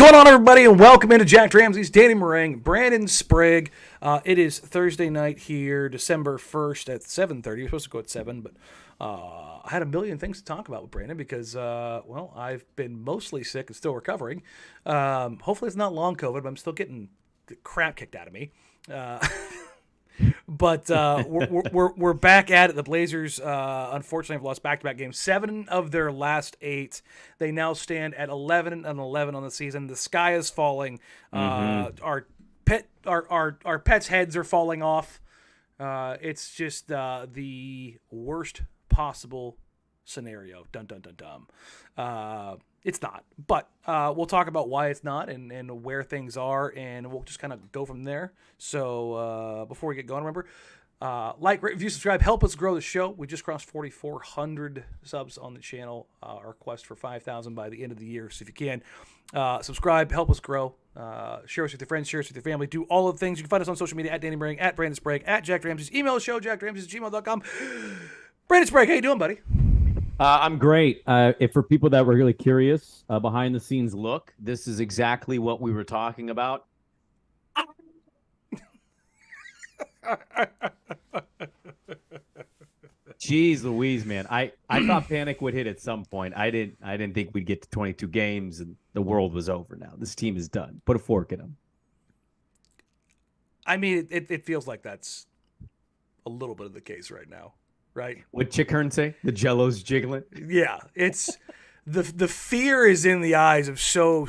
going on, everybody, and welcome into Jack Ramsay's Danny Marang, Brandon Sprague. It is Thursday night here, December 1st at 7:30. We're supposed to go at 7, but I had a million things to talk about with Brandon because, I've been mostly sick and still recovering. Hopefully it's not long COVID, but I'm still getting the crap kicked out of me. But we're back at it. The Blazers, unfortunately, have lost back-to-back games. 7 of their last 8. They now stand at 11-11 on the season. The sky is falling. Our pets' heads are falling off. It's just the worst possible scenario. Dun dun dun dum. It's not, but we'll talk about why it's not and where things are, and we'll just kind of go from there. So before we get going, remember, like, rate, review, subscribe, help us grow the show. We just crossed 4,400 subs on the channel. Our quest for 5,000 by the end of the year. So if you can, subscribe, help us grow. Share us with your friends, share us with your family. Do all of the things. You can find us on social media at Danny Marang, at Brandon Sprague, at Jack Ramsays. Email the show, jackramsays@gmail.com. Brandon Sprague, how you doing, buddy? I'm great. If for people that were really curious, behind the scenes look, this is exactly what we were talking about. Jeez Louise, man. I thought panic would hit at some point. I didn't think we'd get to 22 games and the world was over now. This team is done. Put a fork in them. I mean, it feels like that's a little bit of the case right now. Right. What Chick Hearn say? The jello's jiggling. Yeah, it's the fear is in the eyes of so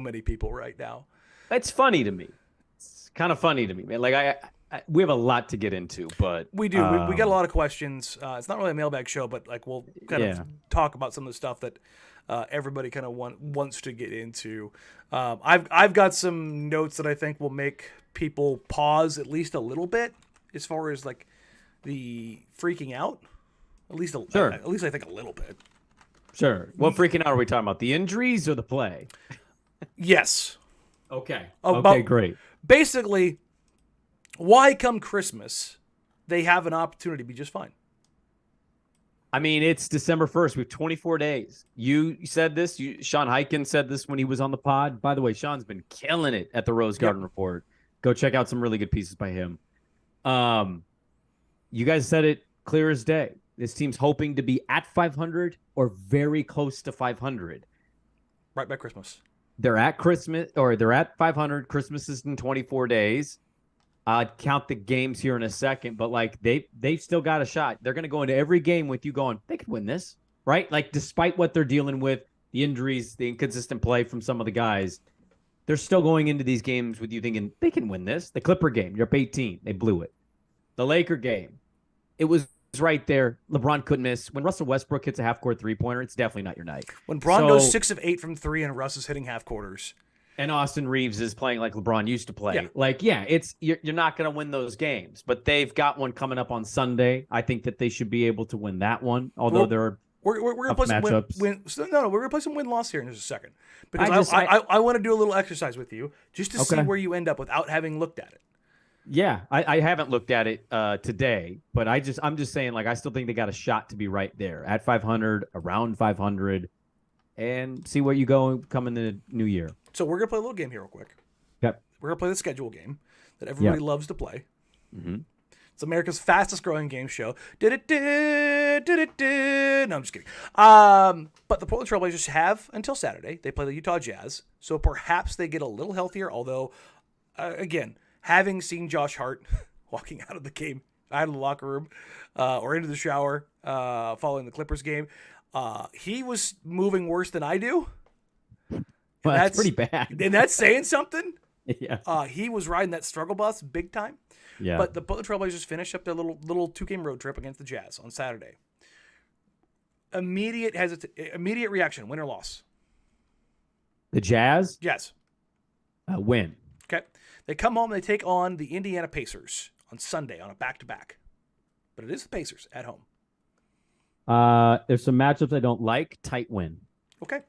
many people right now. It's funny to me. It's kind of funny to me, man. Like we have a lot to get into, but we do. We got a lot of questions. It's not really a mailbag show, but like we'll kind of talk about some of the stuff that everybody kind of wants to get into. I've got some notes that I think will make people pause at least a little bit as far as like the freaking out, at least I think a little bit. Sure. What freaking out are we talking about? The injuries or the play? Yes. Okay. Okay, great. Basically, why come Christmas, they have an opportunity to be just fine? I mean, it's December 1st. We have 24 days. You said this. Sean Hyken said this when he was on the pod. By the way, Sean's been killing it at the Rose Garden Report. Go check out some really good pieces by him. You guys said it clear as day. This team's hoping to be at 500 or very close to 500. Right by Christmas. They're at Christmas, or they're at 500. Christmas is in 24 days. I'd count the games here in a second, but like they've still got a shot. They're going to go into every game with you going, they could win this, right? Like despite what they're dealing with, the injuries, the inconsistent play from some of the guys, they're still going into these games with you thinking they can win this. The Clipper game, you're up 18. They blew it. The Laker game, it was right there. LeBron couldn't miss. When Russell Westbrook hits a half-court three-pointer, it's definitely not your night. When Bron goes 6 of 8 from 3 and Russ is hitting half-quarters. And Austin Reeves is playing like LeBron used to play. Yeah. Like, it's you're not going to win those games. But they've got one coming up on Sunday. I think that they should be able to win that one, although we're going to play some we're going to play some win-loss here in just a second. Because I want to do a little exercise with you just to see where you end up without having looked at it. Yeah, I haven't looked at it today, but I'm just saying, like, I still think they got a shot to be right there at 500, around 500, and see where you go come in the new year. So we're going to play a little game here real quick. Yep. We're going to play the schedule game that everybody loves to play. Mm-hmm. It's America's fastest growing game show. No, I'm just kidding. But the Portland Trailblazers have until Saturday. They play the Utah Jazz, so perhaps they get a little healthier, although, again, having seen Josh Hart walking out of the game, out of the locker room, or into the shower following the Clippers game, he was moving worse than I do. Well, that's pretty bad. And that's saying something. Yeah. He was riding that struggle bus big time. Yeah. But the Portland Trailblazers finished up their little 2-game road trip against the Jazz on Saturday. Immediate reaction, win or loss? The Jazz? Yes. Win. Okay. They come home, they take on the Indiana Pacers on Sunday on a back-to-back. But it is the Pacers at home. There's some matchups I don't like. Tight win. Okay.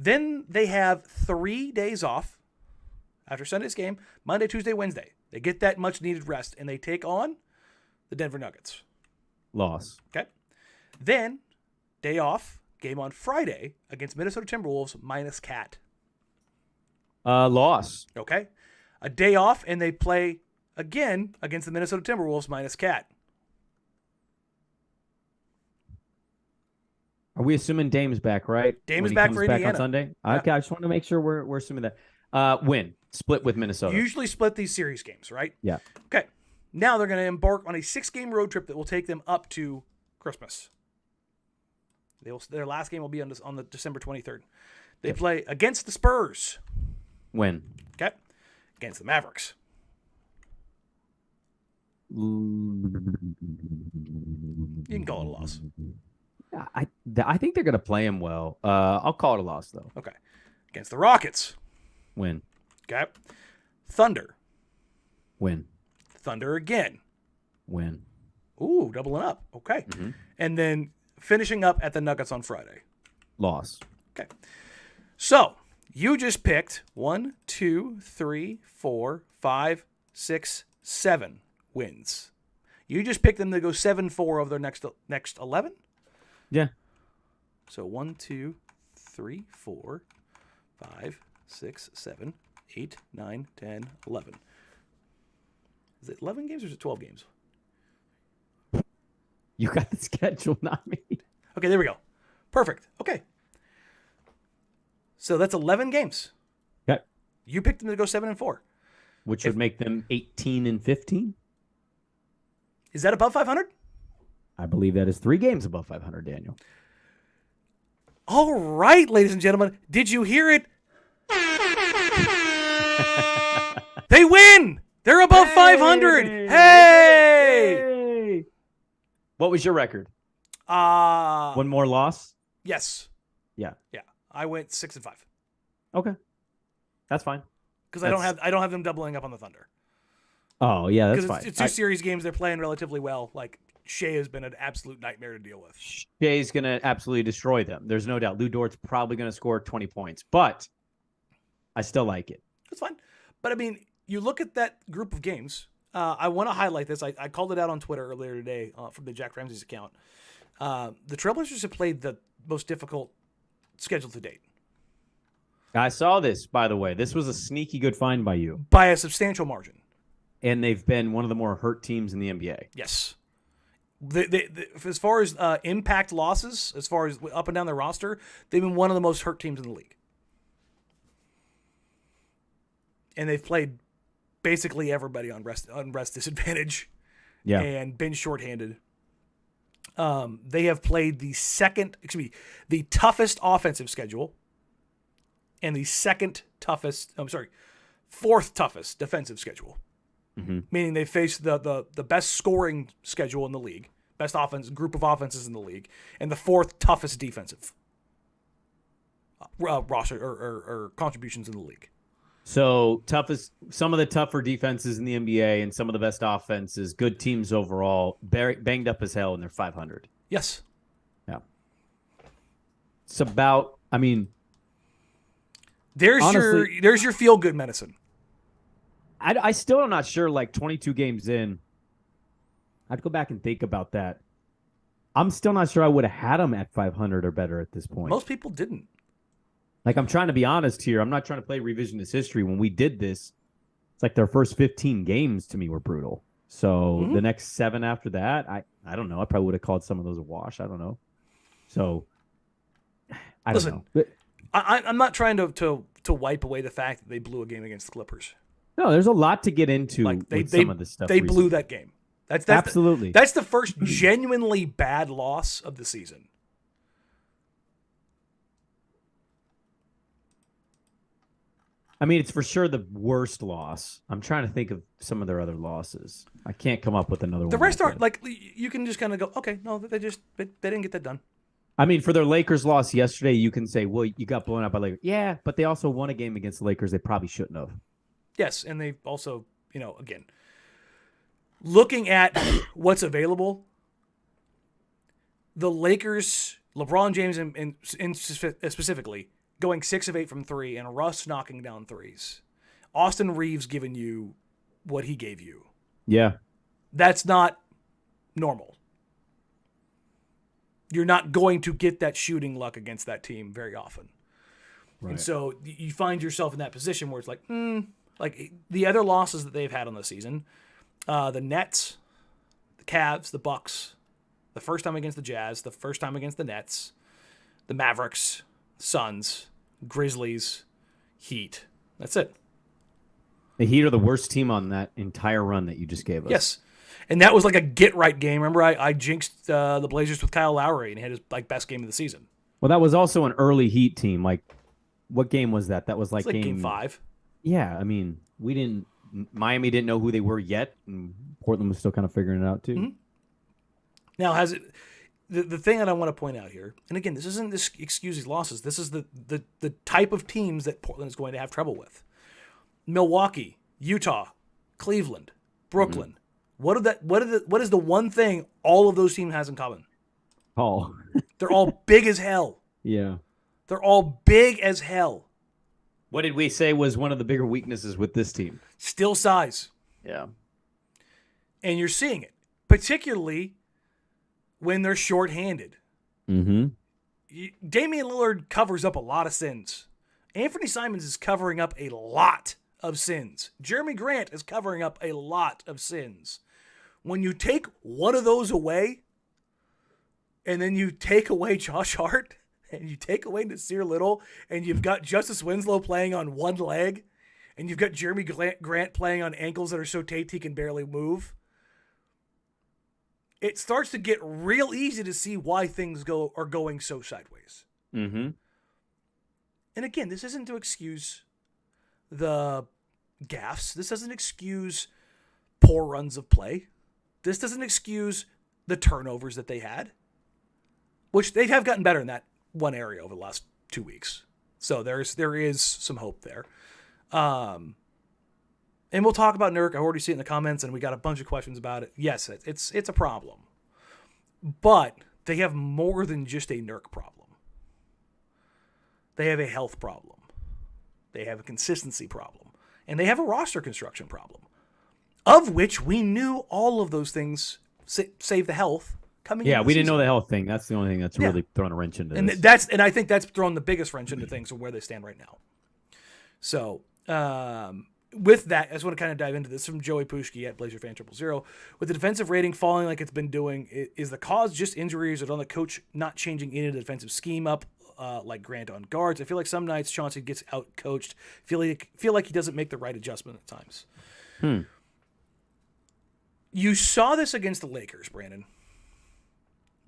Then they have 3 days off after Sunday's game, Monday, Tuesday, Wednesday. They get that much-needed rest, and they take on the Denver Nuggets. Loss. Okay. Then, day off, game on Friday against Minnesota Timberwolves minus Cat. Loss. Okay. A day off, and they play again against the Minnesota Timberwolves minus Cat. Are we assuming Dame's back, right? Dame when is he back comes for back Indiana. on Sunday? Yeah. Okay, I just want to make sure we're assuming that. Win. Split with Minnesota. Usually split these series games, right? Yeah. Okay. Now they're going to embark on a 6-game road trip that will take them up to Christmas. Their last game will be on the December 23rd. They play against the Spurs. Win. Okay. Against the Mavericks. You can call it a loss. I think they're going to play him well. I'll call it a loss, though. Okay. Against the Rockets. Win. Okay. Thunder. Win. Thunder again. Win. Ooh, doubling up. Okay. Mm-hmm. And then finishing up at the Nuggets on Friday. Loss. Okay. So you just picked 1, 2, 3, 4, 5, 6, 7 wins. You just picked them to go 7-4 of their next 11? Yeah. So 1, 2, 3, 4, 5, 6, 7, 8, 9, 10, 11. Is it 11 games or is it 12 games? You got the schedule, not me. Okay, there we go. Perfect. Okay. So that's 11 games. Okay. You picked them to go 7-4. Which would make them 18-15. Is that above 500? I believe that is 3 games above 500, Daniel. All right, ladies and gentlemen. Did you hear it? They win. They're above 500. Hey! What was your record? 1 more loss? Yes. Yeah. Yeah. I went 6-5. Okay. That's fine. Because I don't have them doubling up on the Thunder. Oh, yeah, that's fine. Because it's 2 series games. They're playing relatively well. Like, Shea has been an absolute nightmare to deal with. Shea's going to absolutely destroy them. There's no doubt. Lou Dort's probably going to score 20 points, but I still like it. That's fine. But, I mean, you look at that group of games. I want to highlight this. I called it out on Twitter earlier today from the Jack Ramsays account. The Trailblazers have played the most difficult schedule to date. I saw this, by the way. This was a sneaky good find by you. By a substantial margin. And they've been one of the more hurt teams in the NBA. Yes. As far as impact losses, as far as up and down their roster, they've been one of the most hurt teams in the league. And they've played basically everybody on rest disadvantage. Yeah. And been shorthanded. They have played the toughest offensive schedule and the fourth toughest defensive schedule. Mm-hmm. Meaning they faced the best scoring schedule in the league, best group of offenses in the league, and the fourth toughest defensive roster or contributions in the league. So some of the tougher defenses in the NBA and some of the best offenses, good teams overall, banged up as hell, and they're 500. Yes. Yeah. It's about, I mean, there's your feel good medicine. I still am not sure, like 22 games in, I'd go back and think about that. I'm still not sure I would have had them at 500 or better at this point. Most people didn't. Like, I'm trying to be honest here. I'm not trying to play revisionist history. When we did this, it's like their first 15 games to me were brutal. So the next 7 after that, I don't know. I probably would have called some of those a wash. I don't know. So, I don't know. But, I'm not trying to wipe away the fact that they blew a game against the Clippers. No, there's a lot to get into with some of this stuff. They blew that game. That's absolutely. That's the first genuinely bad loss of the season. I mean, it's for sure the worst loss. I'm trying to think of some of their other losses. I can't come up with another one. The rest aren't, like, you can just kind of go, okay, no, they didn't get that done. I mean, for their Lakers loss yesterday, you can say, well, you got blown out by Lakers. Yeah, but they also won a game against the Lakers they probably shouldn't have. Yes, and they also, again, looking at what's available, the Lakers, LeBron James in specifically, going 6 of 8 from 3, and Russ knocking down threes. Austin Reeves giving you what he gave you. Yeah. That's not normal. You're not going to get that shooting luck against that team very often. Right. And so you find yourself in that position where it's like the other losses that they've had on the season, the Nets, the Cavs, the Bucks, the first time against the Jazz, the first time against the Nets, the Mavericks, Suns, Grizzlies, Heat. That's it. The Heat are the worst team on that entire run that you just gave us. Yes. And that was like a get-right game. Remember, I jinxed the Blazers with Kyle Lowry, and he had his best game of the season. Well, that was also an early Heat team. Like, what game was that? That was like game 5. Yeah, I mean, Miami didn't know who they were yet, and Portland was still kind of figuring it out too. Mm-hmm. Now, the thing that I want to point out here, and again, this isn't this excuse these losses. This is the type of teams that Portland is going to have trouble with. Milwaukee, Utah, Cleveland, Brooklyn. Mm-hmm. What is the one thing all of those teams has in common? Oh. They're all big as hell. Yeah. They're all big as hell. What did we say was one of the bigger weaknesses with this team? Still size. Yeah. And you're seeing it, particularly when they're shorthanded. Mm-hmm. Damian Lillard covers up a lot of sins. Anthony Simons is covering up a lot of sins. Jeremy Grant is covering up a lot of sins. When you take one of those away, and then you take away Josh Hart, and you take away Nasir Little, and you've got Justice Winslow playing on one leg, and you've got Jeremy Grant playing on ankles that are so taped he can barely move, it starts to get real easy to see why things are going so sideways. Mm-hmm. And again, this isn't to excuse the gaffes. This doesn't excuse poor runs of play. This doesn't excuse the turnovers that they had, which they have gotten better in that one area over the last 2 weeks. So there is some hope there. And we'll talk about Nurk. I already see it in the comments, and we got a bunch of questions about it. Yes, it's a problem. But they have more than just a Nurk problem. They have a health problem. They have a consistency problem. And they have a roster construction problem, of which we knew all of those things, save the health, coming in. Yeah, we didn't know the health thing. That's the only thing that's really thrown a wrench into this. And I think that's thrown the biggest wrench into things of where they stand right now. So, with that, I just want to kind of dive into this from Joey Pushki at BlazerFan000. With the defensive rating falling like it's been doing, is the cause just injuries or on the coach not changing into the defensive scheme up like Grant on guards? I feel like some nights Chauncey gets out coached. Feel like he doesn't make the right adjustment at times. You saw this against the Lakers, Brandon.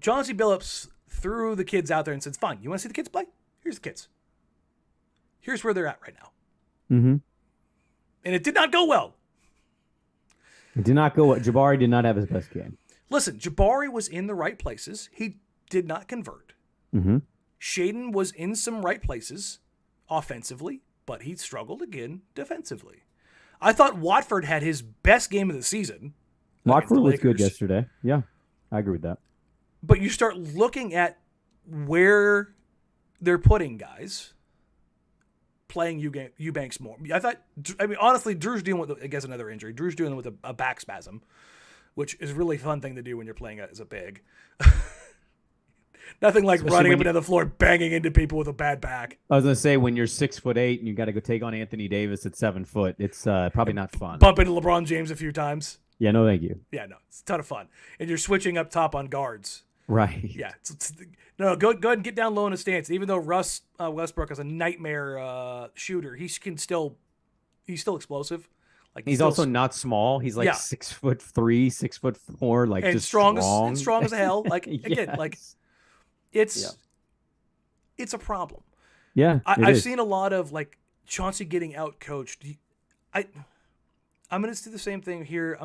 Chauncey Billups threw the kids out there and said, "Fine, you want to see the kids play? Here's the kids. Here's where they're at right now." Mm-hmm. And it did not go well. It did not go well. Jabari did not have his best game. Listen, Jabari was in the right places. He did not convert. Mm-hmm. Shaedon was in some right places offensively, but he struggled again defensively. I thought Watford had his best game of the season. Watford was good yesterday. Yeah, I agree with that. But you start looking at where they're putting guys playing Eubanks more. Honestly, Drew's dealing with, I guess, another injury. Drew's dealing with a back spasm, which is a really fun thing to do when you're playing as a big. Nothing like especially running up and down the floor, banging into people with a bad back. I was going to say, when you're 6'8" and you got to go take on Anthony Davis at 7 foot, it's probably not fun. Bump into LeBron James a few times. Yeah, no, thank you. Yeah, no, it's a ton of fun. And you're switching up top on guards. Right. Yeah. No, go ahead and get down low in a stance. Even though Russ Westbrook is a nightmare shooter, he's still explosive. Like he's also not small. He's like 6'3", 6'4", like and just strong as hell. Like again, yes. like it's a problem. Yeah, I've seen a lot of like Chauncey getting out coached. I'm gonna do the same thing here.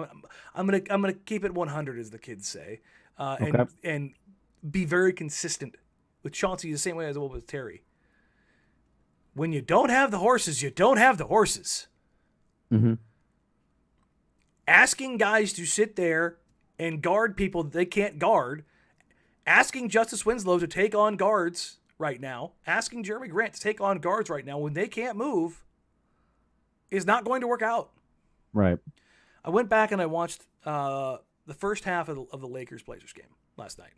I'm gonna keep it 100, as the kids say, and be very consistent with Chauncey the same way as I will with Terry. When you don't have the horses, you don't have the horses. Mm-hmm. Asking guys to sit there and guard people that they can't guard, asking Justice Winslow to take on guards right now, asking Jeremy Grant to take on guards right now when they can't move, is not going to work out. Right. I went back and I watched the first half of the Lakers-Blazers game last night.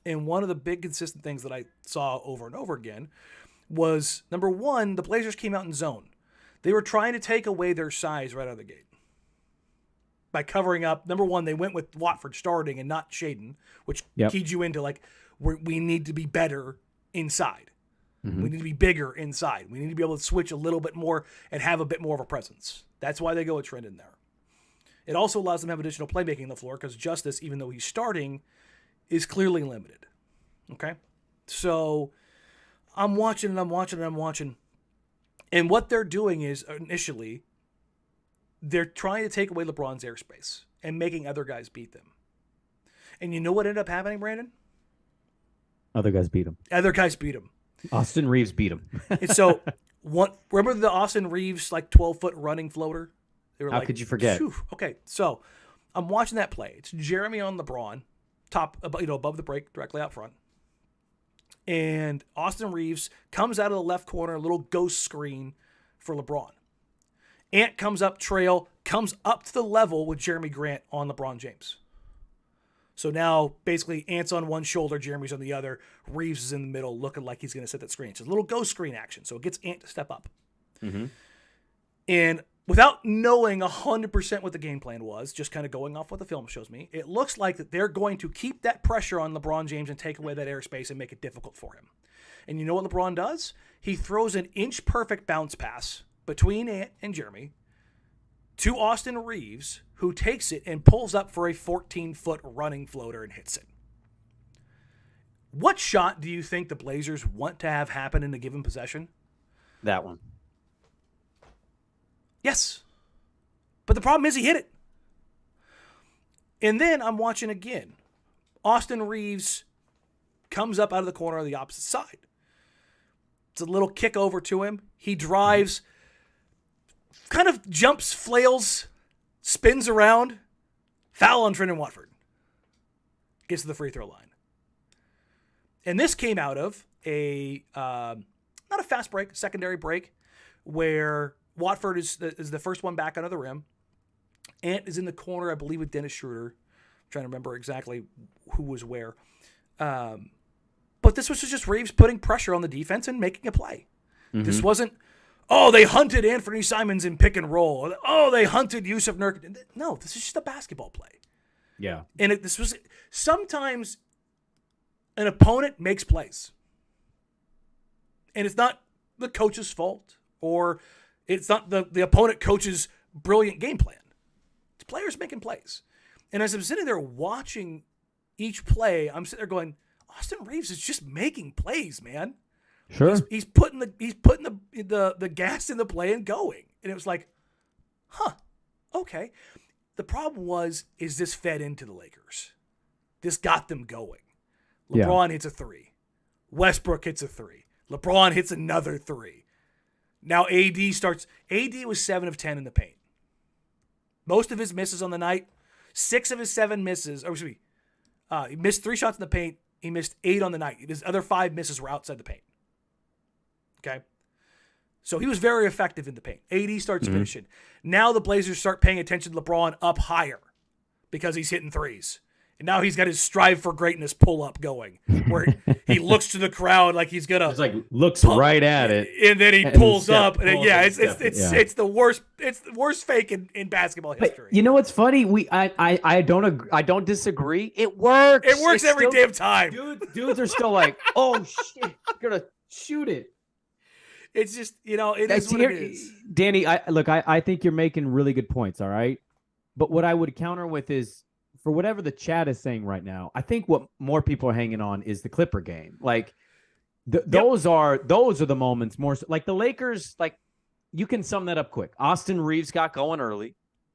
And one of the big consistent things that I saw over and over again was, number one, the Blazers came out in zone. They were trying to take away their size right out of the gate by covering up. Number one, they went with Watford starting and not Shaden, which keyed you into like, we need to be better inside. Mm-hmm. We need to be bigger inside. We need to be able to switch a little bit more and have a bit more of a presence. That's why they go with Trent in there. It also allows them to have additional playmaking on the floor because Justice, even though he's starting, is clearly limited. Okay? So I'm watching. And what they're doing is, initially, they're trying to take away LeBron's airspace and making other guys beat them. And you know what ended up happening, Brandon? Other guys beat him. Austin Reeves beat him. And so, remember the Austin Reeves, 12-foot running floater? They were How could you forget? Phew. Okay, so I'm watching that play. It's Jeremy on LeBron, above the break, directly out front. And Austin Reeves comes out of the left corner, a little ghost screen for LeBron. Ant comes up trail, comes up to the level with Jeremy Grant on LeBron James. So now, basically, Ant's on one shoulder, Jeremy's on the other. Reeves is in the middle, looking like he's going to set that screen. It's a little ghost screen action, so it gets Ant to step up. Mm-hmm. And without knowing 100% what the game plan was, just kind of going off what the film shows me, it looks like that they're going to keep that pressure on LeBron James and take away that airspace and make it difficult for him. And you know what LeBron does? He throws an inch-perfect bounce pass between Ant and Jeremy to Austin Reeves, who takes it and pulls up for a 14-foot running floater and hits it. What shot do you think the Blazers want to have happen in a given possession? That one. Yes. But the problem is he hit it. And then I'm watching again. Austin Reeves comes up out of the corner of the opposite side. It's a little kick over to him. He drives, kind of jumps, flails, spins around, foul on Trendon Watford. Gets to the free throw line. And this came out of not a fast break, a secondary break, where Watford is the first one back under the rim. Ant is in the corner, I believe, with Dennis Schroeder. I'm trying to remember exactly who was where. But this was just Reeves putting pressure on the defense and making a play. Mm-hmm. This wasn't, they hunted Anthony Simons in pick and roll. They hunted Yusuf Nurkic. No, this is just a basketball play. Yeah. And this was sometimes an opponent makes plays. And it's not the coach's fault, or it's not the opponent coach's brilliant game plan. It's players making plays. And as I'm sitting there watching each play, I'm sitting there going, Austin Reeves is just making plays, man. Sure. He's putting the gas in the play and going. And it was like, okay. The problem is this fed into the Lakers. This got them going. LeBron hits a three. Westbrook hits a three. LeBron hits another three. Now AD was 7 of 10 in the paint. Most of his misses on the night, 6 of his 7 misses, he missed 3 shots in the paint. He missed 8 on the night. His other 5 misses were outside the paint. Okay? So he was very effective in the paint. AD starts finishing. Now the Blazers start paying attention to LeBron up higher because he's hitting threes. And now he's got his strive for greatness pull-up going, where he looks to the crowd like he's gonna looks right at it, and then he pulls up, and it's the worst fake in basketball history. But you know what's funny? I don't disagree. It works. It works every damn time. Dudes are still like, oh shit, I'm gonna shoot it. It's just, it is what it is. Danny, I think you're making really good points. All right, but what I would counter with is, for whatever the chat is saying right now, I think what more people are hanging on is the Clipper game. Those are the moments more so, like the Lakers. Like, you can sum that up quick. Austin Reeves got going early,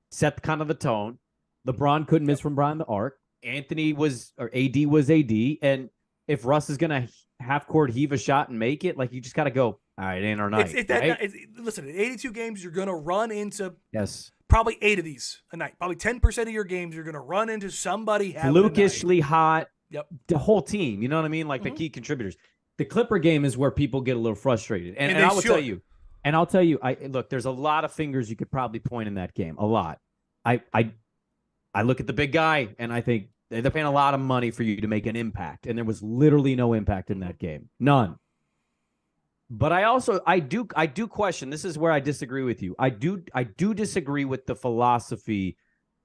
set kind of the tone. LeBron couldn't miss from behind the arc. AD was AD, and if Russ is gonna half court heave a shot and make it, you just got to go. All right, it ain't our night. Listen, in 82 games, you're gonna run into probably 8 of these a night. Probably 10% of your games, you're going to run into somebody having flukishly hot. Yep. The whole team, you know what I mean? The key contributors. The Clipper game is where people get a little frustrated. And I will tell you, look, there's a lot of fingers you could probably point in that game. A lot. I look at the big guy, and I think they're paying a lot of money for you to make an impact. And there was literally no impact in that game. None. But I do question. This is where I disagree with you. I do disagree with the philosophy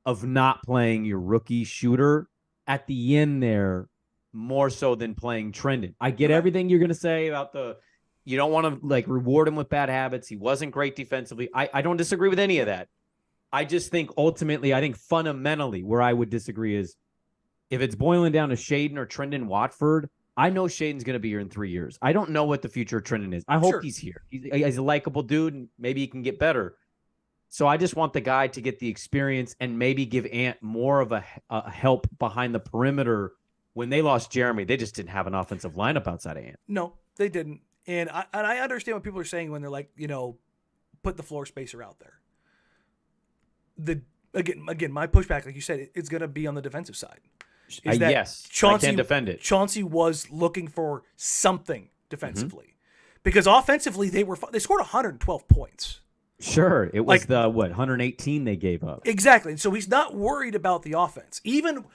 of not playing your rookie shooter at the end there more so than playing Trendon. I get everything you're going to say about you don't want to like reward him with bad habits. He wasn't great defensively. I don't disagree with any of that. I just think ultimately, I think fundamentally where I would disagree is if it's boiling down to Shaden or Trendon Watford, I know Shaden's going to be here in 3 years. I don't know what the future of Trendon is. I hope he's here. He's a likable dude, and maybe he can get better. So I just want the guy to get the experience and maybe give Ant more of a help behind the perimeter. When they lost Jeremy, they just didn't have an offensive lineup outside of Ant. No, they didn't. And I understand what people are saying when they're like, put the floor spacer out there. Again, my pushback, like you said, it's going to be on the defensive side. Yes, Chauncey, I can't defend it. Chauncey was looking for something defensively because offensively they scored 112 points. Sure, it was 118 they gave up. Exactly, and so he's not worried about the offense. Even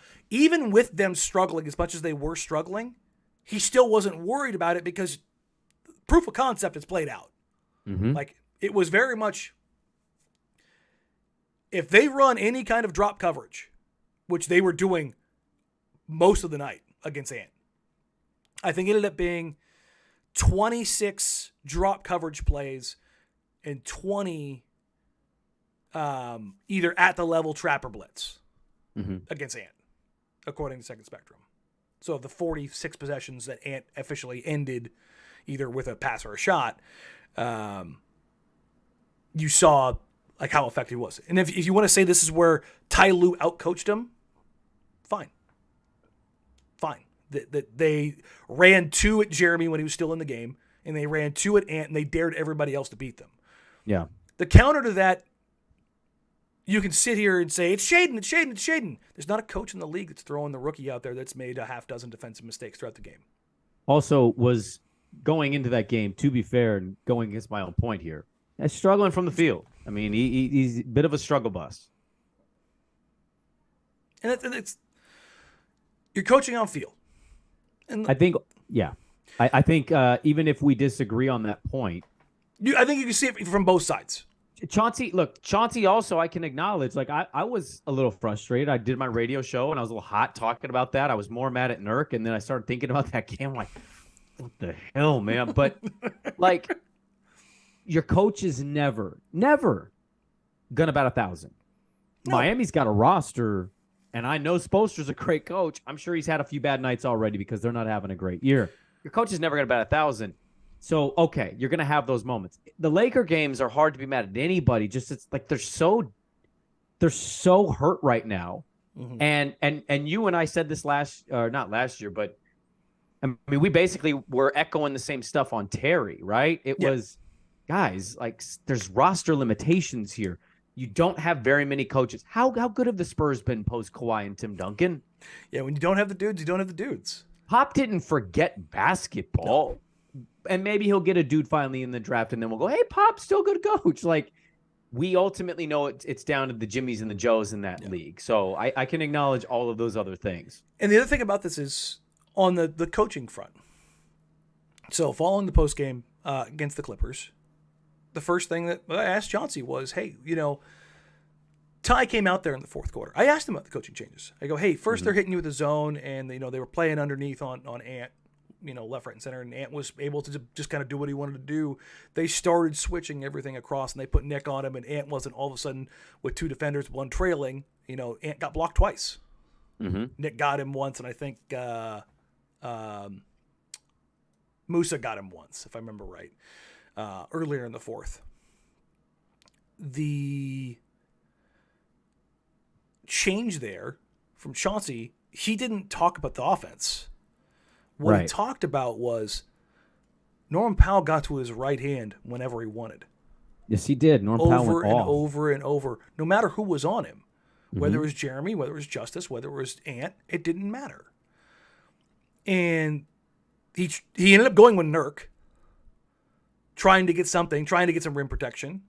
with them struggling as much as they were struggling, he still wasn't worried about it because proof of concept has played out. Like it was very much, if they run any kind of drop coverage, which they were doing most of the night against Ant, I think it ended up being 26 drop coverage plays and 20 either at the level trap or blitz against Ant, according to Second Spectrum. So of the 46 possessions that Ant officially ended either with a pass or a shot, you saw like how effective it was. And if you want to say this is where Ty Lue outcoached him, fine. That they ran 2 at Jeremy when he was still in the game, and they ran 2 at Ant, and they dared everybody else to beat them. Yeah. The counter to that, you can sit here and say, it's Shaden. There's not a coach in the league that's throwing the rookie out there that's made a half dozen defensive mistakes throughout the game. Also was going into that game, to be fair, and going against my own point here, struggling from the field. I mean, he's a bit of a struggle bus. And it's you're coaching on field. And I think, yeah. I think even if we disagree on that point, I think you can see it from both sides. Chauncey also, I can acknowledge, like, I was a little frustrated. I did my radio show, and I was a little hot talking about that. I was more mad at Nurk, and then I started thinking about that game. I'm like, what the hell, man? But, like, your coach is never gonna bat 1,000. No. Miami's got a roster, and I know Spoelstra's a great coach. I'm sure he's had a few bad nights already because they're not having a great year. Your coach is never gonna bat 1,000. So, okay, you're going to have those moments. The Laker games are hard to be mad at anybody. Just it's like they're so hurt right now. And you and I said this not last year, but I mean, we basically were echoing the same stuff on Terry, right? It was, guys, like there's roster limitations here. You don't have very many coaches. How good have the Spurs been post Kawhi and Tim Duncan? Yeah, when you don't have the dudes, you don't have the dudes. Pop didn't forget basketball. No. And maybe he'll get a dude finally in the draft, and then we'll go, hey, Pop's still good coach. Like, we ultimately know it's down to the Jimmys and the Joes in that league. So I can acknowledge all of those other things. And the other thing about this is on the coaching front. So following the postgame against the Clippers, the first thing that I asked Chauncey was, hey, Ty came out there in the fourth quarter. I asked him about the coaching changes. I go, hey, first they're hitting you with a zone, and they were playing underneath on Ant. Left, right, and center, and Ant was able to just kind of do what he wanted to do. They started switching everything across, and they put Nick on him, and Ant wasn't all of a sudden with 2 defenders, 1 trailing. Ant got blocked twice. Nick got him once, and I think Musa got him once, if I remember right, earlier in the fourth. The change there from Chauncey, he didn't talk about the offense. What he talked about was Norman Powell got to his right hand whenever he wanted. Yes, he did. Norman Powell went off. Over and over, no matter who was on him. Whether it was Jeremy, whether it was Justice, whether it was Ant, it didn't matter. And he ended up going with Nurk, trying to get some rim protection,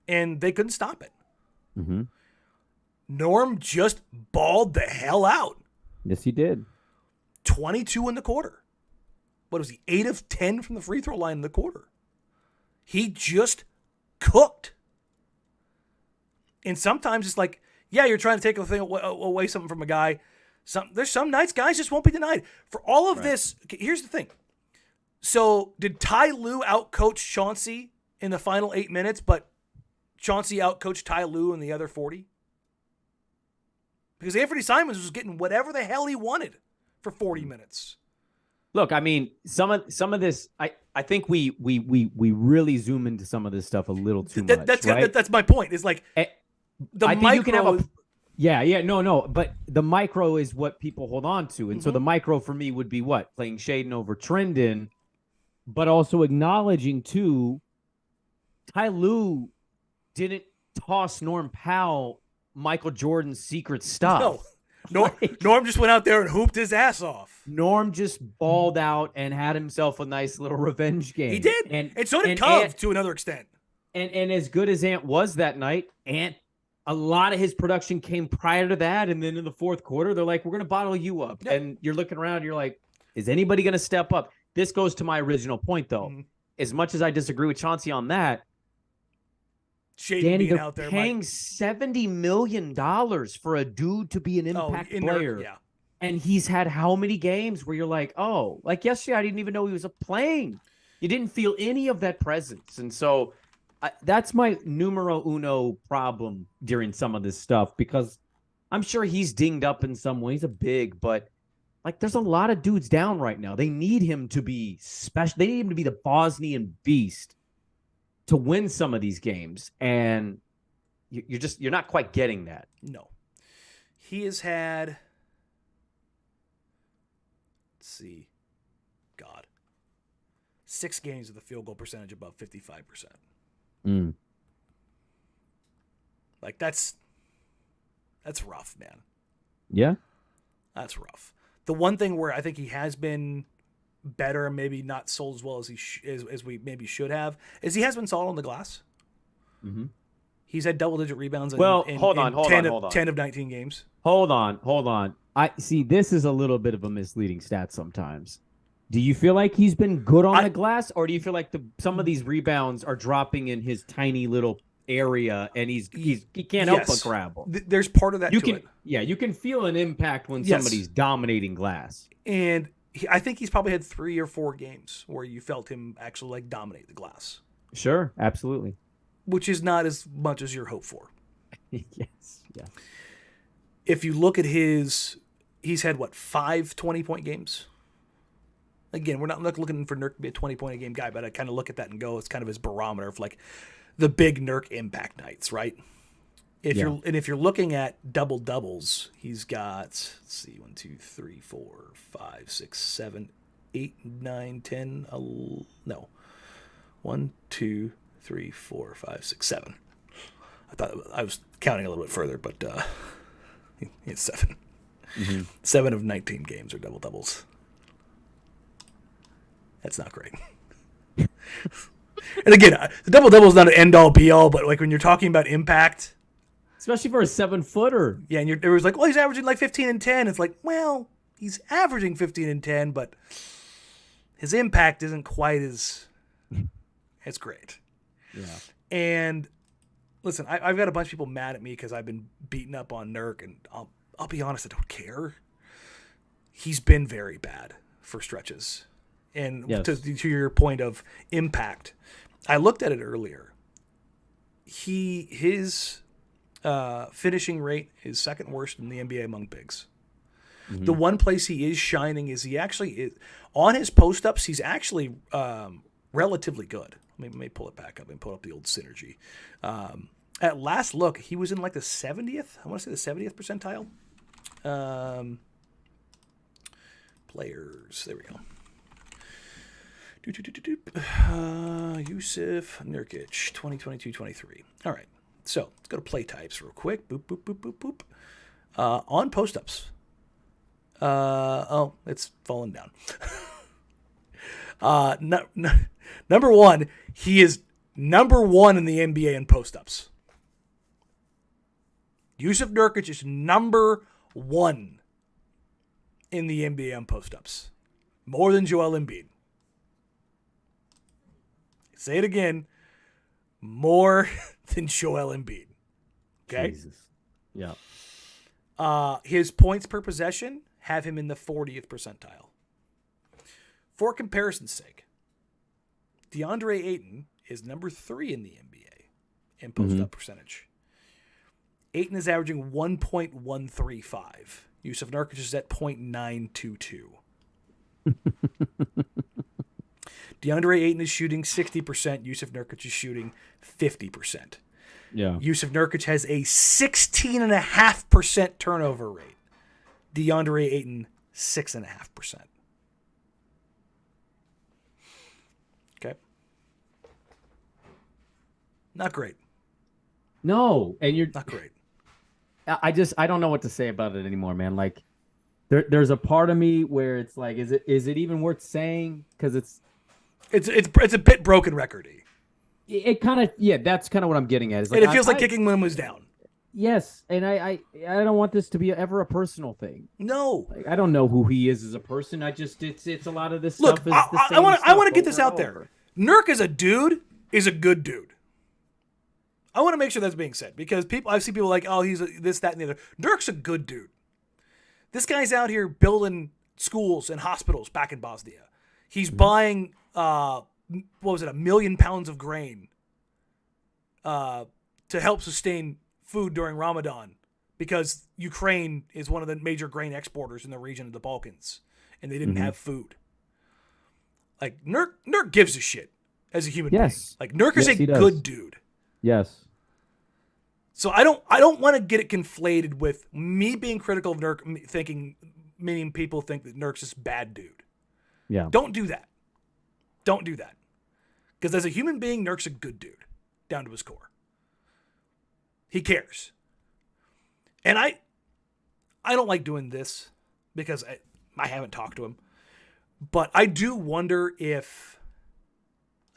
and they couldn't stop it. Norm just balled the hell out. Yes, he did. 22 in the quarter. What was he? 8 of 10 from the free throw line in the quarter. He just cooked. And sometimes it's like, yeah, you're trying to take away something from a guy. There's some nights guys just won't be denied. For all of this, here's the thing. So did Ty Lue outcoach Chauncey in the final 8 minutes, but Chauncey outcoached Ty Lue in the other 40? Because Anthony Simons was getting whatever the hell he wanted for 40 minutes. Look, I mean, some of this, I think we really zoom into some of this stuff a little too much. That's my point. Is like the I micro. think you can have no, but the micro is what people hold on to, and so the micro for me would be what? Playing Shaden over Trendon, but also acknowledging too, Ty Lue didn't toss Norm Powell Michael Jordan's secret stuff. No. Norm just went out there and hooped his ass off. Norm just balled out and had himself a nice little revenge game. He did. And so did Cove to another extent. And as good as Ant was that night, Ant, a lot of his production came prior to that. And then in the fourth quarter, they're like, we're going to bottle you up. Yep. And you're looking around, you're like, is anybody going to step up? This goes to my original point, though. Mm-hmm. As much as I disagree with Chauncey on that, Danny, they're out there, paying $70 million for a dude to be an impact player. Yeah. And he's had how many games where you're like, oh, like yesterday, I didn't even know he was playing. You didn't feel any of that presence. And so that's my numero uno problem during some of this stuff, because I'm sure he's dinged up in some ways, a big, but like there's a lot of dudes down right now. They need him to be special. They need him to be the Bosnian beast to win some of these games, and you're not quite getting that. No. He has had, let's see, 6 games with a field goal percentage above 55%. Like that's rough, man. Yeah. That's rough. The one thing where I think he has been better and maybe not sold as well as as we maybe should have is he has been solid on the glass. Mm-hmm. He's had double-digit rebounds in, hold on. 10 of 19 games. Hold on. I see this is a little bit of a misleading stat sometimes. Do you feel like he's been good on the glass, or do you feel like some of these rebounds are dropping in his tiny little area and he can't help but grab them? There's part of that to it. Yeah, you can feel an impact when somebody's dominating glass. And I think he's probably had 3 or 4 games where you felt him actually like dominate the glass. Sure, absolutely. Which is not as much as your hope for. Yes. If you look at he's had 5 20-point games? Again, we're not looking for Nurk to be a 20-point a game guy, but I kind of look at that and go, it's kind of his barometer of like the big Nurk impact nights, right? If you're looking at double doubles, he's got, let's see, 1, 2, 3, 4, 5, 6, 7, 8, 9, 10, 11, no. 1, 2, 3, 4, 5, 6, 7. I thought I was counting a little bit further, but it's 7. Mm-hmm. 7 of 19 games are double doubles. That's not great. And again, the double double is not an end all be all, but like when you're talking about impact. Especially for a 7-footer. Yeah, and it was like, well, he's averaging like 15 and 10. It's like, well, he's averaging 15 and 10, but his impact isn't quite as great. Yeah. And listen, I've got a bunch of people mad at me because I've been beating up on Nurk, and I'll be honest, I don't care. He's been very bad for stretches. And yes. to your point of impact, I looked at it earlier. His finishing rate is second worst in the NBA among bigs. Mm-hmm. The one place he is shining is he actually is on his post-ups. He's actually relatively good. Let me pull it back up and pull up the old synergy. At last look, he was in like the 70th. I want to say the 70th percentile. Players. There we go. Yusuf Nurkic, 2022-23. All right. So let's go to play types real quick. Boop, boop, boop, boop, boop. On post-ups. It's fallen down. Number one, he is number 1 in the NBA in post-ups. Yusuf Nurkic is number 1 in the NBA on post-ups. More than Joel Embiid. Say it again. more than Joel Embiid. Okay? Jesus. Yeah. His points per possession have him in the 40th percentile. For comparison's sake, DeAndre Ayton is number 3 in the NBA in post-up percentage. Ayton is averaging 1.135. Yusuf Nurkic is at 0.922. DeAndre Ayton is shooting 60%. Yusuf Nurkic is shooting 50%. Yeah. Yusuf Nurkic has a 16.5% turnover rate. DeAndre Ayton, 6.5%. Okay. Not great. No, and you're Not great. I don't know what to say about it anymore, man. Like, there's a part of me where it's like, is it even worth saying? Because it's a bit broken recordy. It kind of, yeah, that's kind of what I'm getting at. Is like, and it feels like kicking when was down. Yes, and I don't want this to be ever a personal thing. No, like, I don't know who he is as a person. It's a lot of this Look, stuff. Is the same I want to get over this out and there. over. Nurk as a dude is a good dude. I want to make sure that's being said because I've seen people like, oh, he's this, that, and the other. Nurk's a good dude. This guy's out here building schools and hospitals back in Bosnia. He's buying, what was it, 1 million pounds of grain to help sustain food during Ramadan because Ukraine is one of the major grain exporters in the region of the Balkans, and they didn't have food. Like, Nurk gives a shit as a human being. Like, Nurk is a good dude. Yes. So I don't want to get it conflated with me being critical of Nurk, meaning people think that Nurk's this bad dude. Yeah. Don't do that. Don't do that. Because as a human being, Nurk's a good dude, down to his core. He cares. And I don't like doing this because I haven't talked to him. But I do wonder if,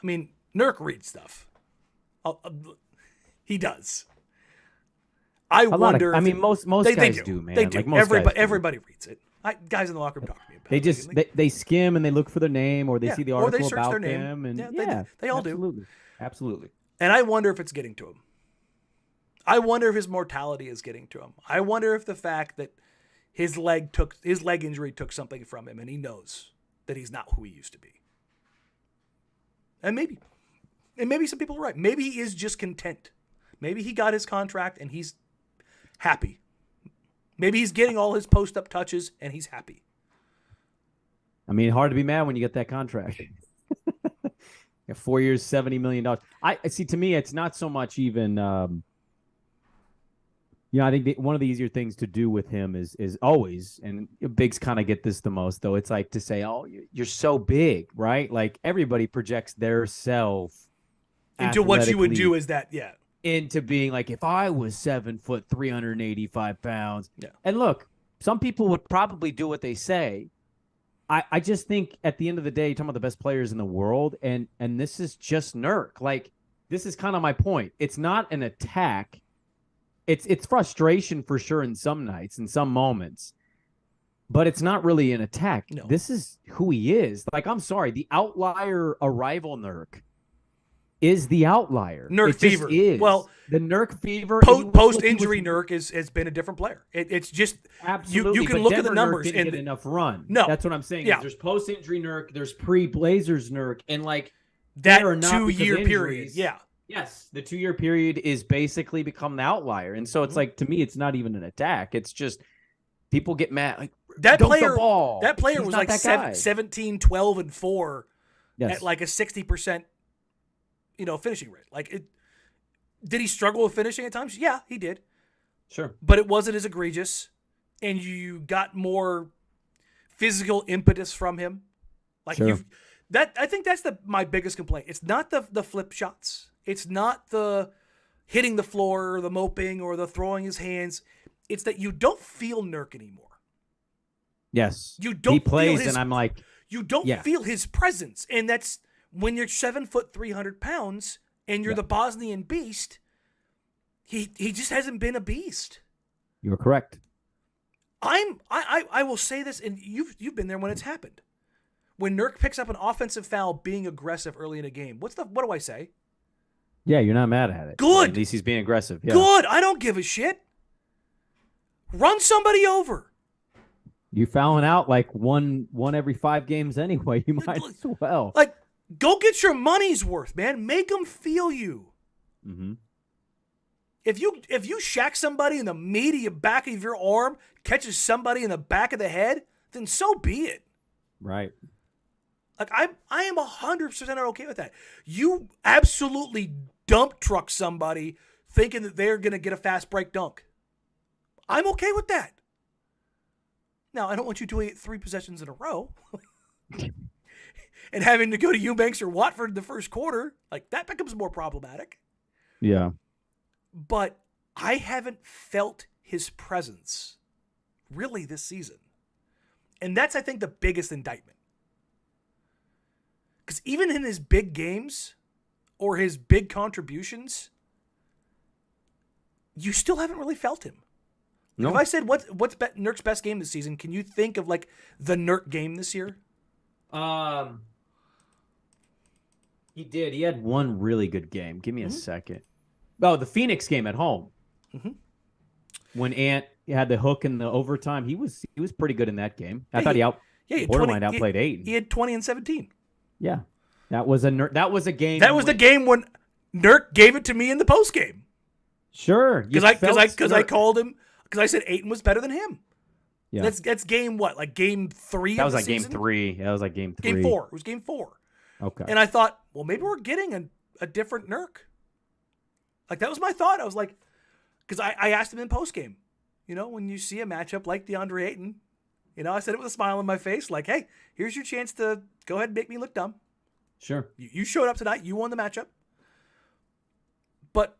Nurk reads stuff. He does. I wonder. Most guys do, man. They do. Like, most everybody reads it. Guys in the locker room talk to me about They it. just they skim and they look for their name or they see the or they article search about their name. them, and They all do. Absolutely. And I wonder if it's getting to him. I wonder if his mortality is getting to him. I wonder if the fact that his leg injury took something from him, and he knows that he's not who he used to be. And maybe some people are right. Maybe he is just content. Maybe he got his contract and he's happy. Maybe he's getting all his post-up touches and he's happy. Hard to be mad when you get that contract. 4 years, $70 million. I see. To me, it's not so much even. I think one of the easier things to do with him is always, and bigs kind of get this the most, though. It's like to say, "Oh, you're so big," right? Like everybody projects their self into what you would do is that, yeah. Into being like, if I was 7 foot, 385 pounds. Yeah. And look, some people would probably do what they say. I just think at the end of the day, you're talking about the best players in the world, and this is just Nurk. Like, this is kind of my point. It's not an attack. It's frustration for sure in some nights, in some moments. But it's not really an attack. No. This is who he is. Like, I'm sorry, the outlier arrival Nurk is the outlier. Nurk fever. Is. Well, the Nurk fever. Post-injury Nurk has been a different player. It's just absolutely. You can look at the numbers and get enough run. No, that's what I'm saying. Yeah. There's post-injury Nurk. There's pre-Blazers Nurk, and like that 2-year period. Yeah. Yes, the 2-year period is basically become the outlier, and so it's like, to me, it's not even an attack. It's just people get mad. Like, that player He's was not like that 17, 12, and 4 yes. at like a 60%, finishing rate. Like, did he struggle with finishing at times? Yeah, he did. Sure, but it wasn't as egregious, and you got more physical impetus from him. Like sure. I think that's my biggest complaint. It's not the flip shots. It's not the hitting the floor or the moping or the throwing his hands. It's that you don't feel Nurk anymore. Yes. You don't. He plays, feel and I'm like, you don't feel his presence, and that's when you're 7 foot 300 pounds and you're the Bosnian beast. He just hasn't been a beast. You're correct. I will say this, and you've been there when it's happened. When Nurk picks up an offensive foul being aggressive early in a game, what do I say? Yeah, you're not mad at it. Good. At least he's being aggressive. Yeah. Good. I don't give a shit. Run somebody over. You fouling out like one every 5 games anyway. You might as well. Like, go get your money's worth, man. Make them feel you. Mm-hmm. If you shack somebody in the meaty back of your arm, catches somebody in the back of the head, then so be it. Right. Like, I am 100% okay with that. You absolutely dump truck somebody thinking that they're going to get a fast break dunk. I'm okay with that. Now, I don't want you doing it 3 possessions in a row and having to go to Eubanks or Watford in the first quarter. Like, that becomes more problematic. Yeah. But I haven't felt his presence really this season. And that's, I think, the biggest indictment. Because even in his big games or his big contributions, you still haven't really felt him. No. If I said what's Nurk's best game this season, can you think of like the Nurk game this year? He did. He had one really good game. Give me a second. Oh, the Phoenix game at home. Mm-hmm. When Ant had the hook in the overtime, he was pretty good in that game. I thought he borderline outplayed Ayton. He had 20 and 17. Yeah, that was a game. That was the game when Nurk gave it to me in the post game. Sure, because I called him because I said Ayton was better than him. Yeah, that's game what, like game 3. That was like season? Game 3. That was like game 3. Game 4. It was game 4. Okay. And I thought, well, maybe we're getting a different Nurk. Like, that was my thought. I was like, because I asked him in post game, when you see a matchup like DeAndre Ayton, I said it with a smile on my face, like, hey, here's your chance to go ahead and make me look dumb. Sure. You showed up tonight. You won the matchup. But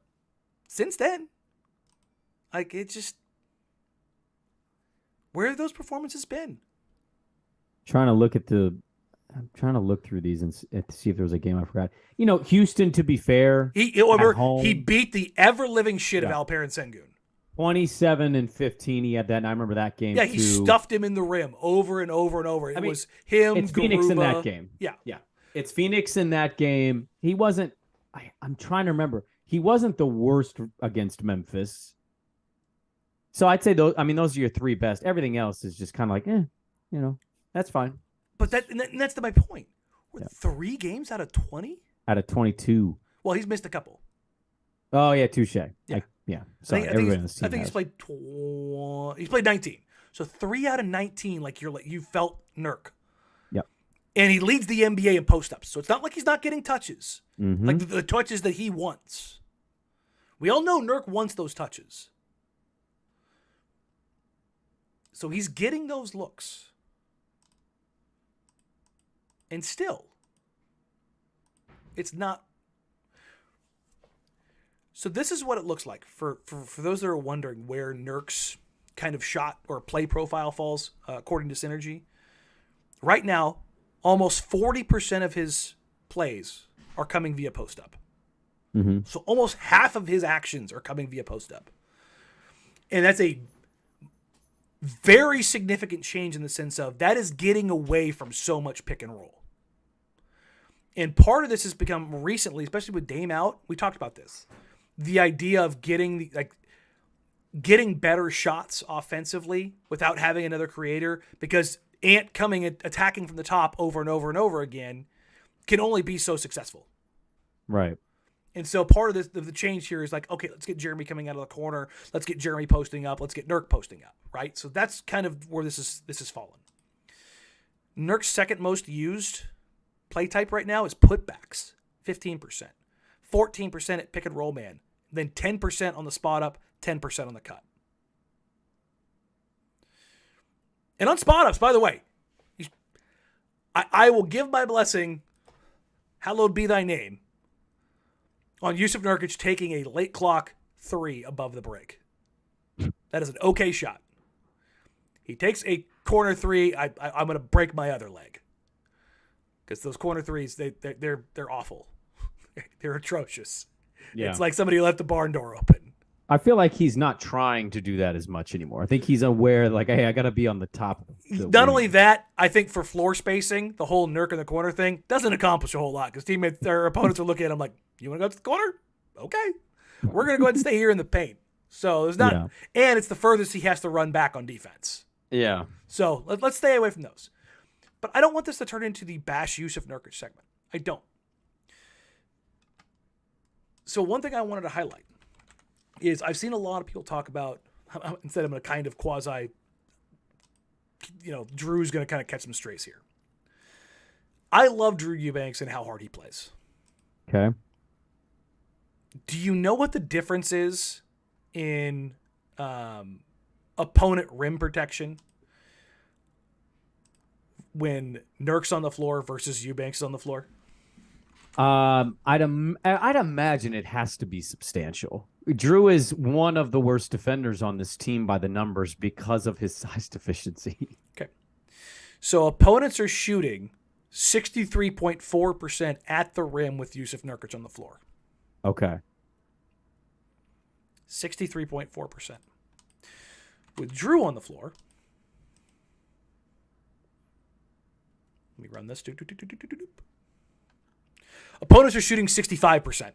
since then, like, it just, where have those performances been? I'm trying to look through these and see if there was a game I forgot. Houston, to be fair, he beat the ever-living shit of Alperen Sengun. 27 and 15, he had that, and I remember that game. Yeah, he stuffed him in the rim over and over and over. It was him, it's Phoenix in that game. Yeah. It's Phoenix in that game. He wasn't, I'm trying to remember, he wasn't the worst against Memphis. So I'd say those are your 3 best. Everything else is just kind of like, that's fine. But that's my point. We're 3 games out of 20? Out of 22. Well, he's missed a couple. Oh, yeah, touche. Yeah. Sorry, I think he's played he's played 19. So 3 out of 19, like you felt Nurk. Yep. And he leads the NBA in post-ups. So it's not like he's not getting touches. Mm-hmm. Like the touches that he wants. We all know Nurk wants those touches. So he's getting those looks. And still, it's not. So this is what it looks like for those that are wondering where Nurk's kind of shot or play profile falls, according to Synergy. Right now, almost 40% of his plays are coming via post-up. Mm-hmm. So almost half of his actions are coming via post-up. And that's a very significant change in the sense of that is getting away from so much pick and roll. And part of this has become recently, especially with Dame out, we talked about this. The idea of getting better shots offensively without having another creator, because Ant coming and attacking from the top over and over and over again can only be so successful. Right. And so part of the change here is like, okay, let's get Jeremy coming out of the corner. Let's get Jeremy posting up. Let's get Nurk posting up, right? So that's kind of where this is fallen. Nurk's second most used play type right now is putbacks, 15%. 14% at pick and roll man. Then 10% on the spot up, 10% on the cut. And on spot ups, by the way, I will give my blessing, hallowed be thy name, on Jusuf Nurkic taking a late clock 3 above the break. That is an okay shot. He takes a corner 3. I'm going to break my other leg. Because those corner 3s, they're awful. They're atrocious. Yeah. It's like somebody left the barn door open. I feel like he's not trying to do that as much anymore. I think he's aware, like, hey, I got to be on the top. Not only that, I think for floor spacing, the whole Nurk in the corner thing doesn't accomplish a whole lot because teammates, their opponents are looking at him like, you want to go to the corner? okay, we're going to go ahead and stay here in the paint. So there's not, and it's the furthest he has to run back on defense. Yeah. So let's stay away from those. But I don't want this to turn into the bash Jusuf Nurkic segment. I don't. So one thing I wanted to highlight is I've seen a lot of people talk about, instead of a kind of quasi, Drew's going to kind of catch some strays here. I love Drew Eubanks and how hard he plays. Okay. Do you know what the difference is in opponent rim protection when Nurk's on the floor versus Eubanks is on the floor? I'd imagine it has to be substantial. Drew is one of the worst defenders on this team by the numbers because of his size deficiency. Okay. So opponents are shooting 63.4% at the rim with Jusuf Nurkic on the floor. Okay. 63.4%. With Drew on the floor, let me run this. Opponents are shooting 65%.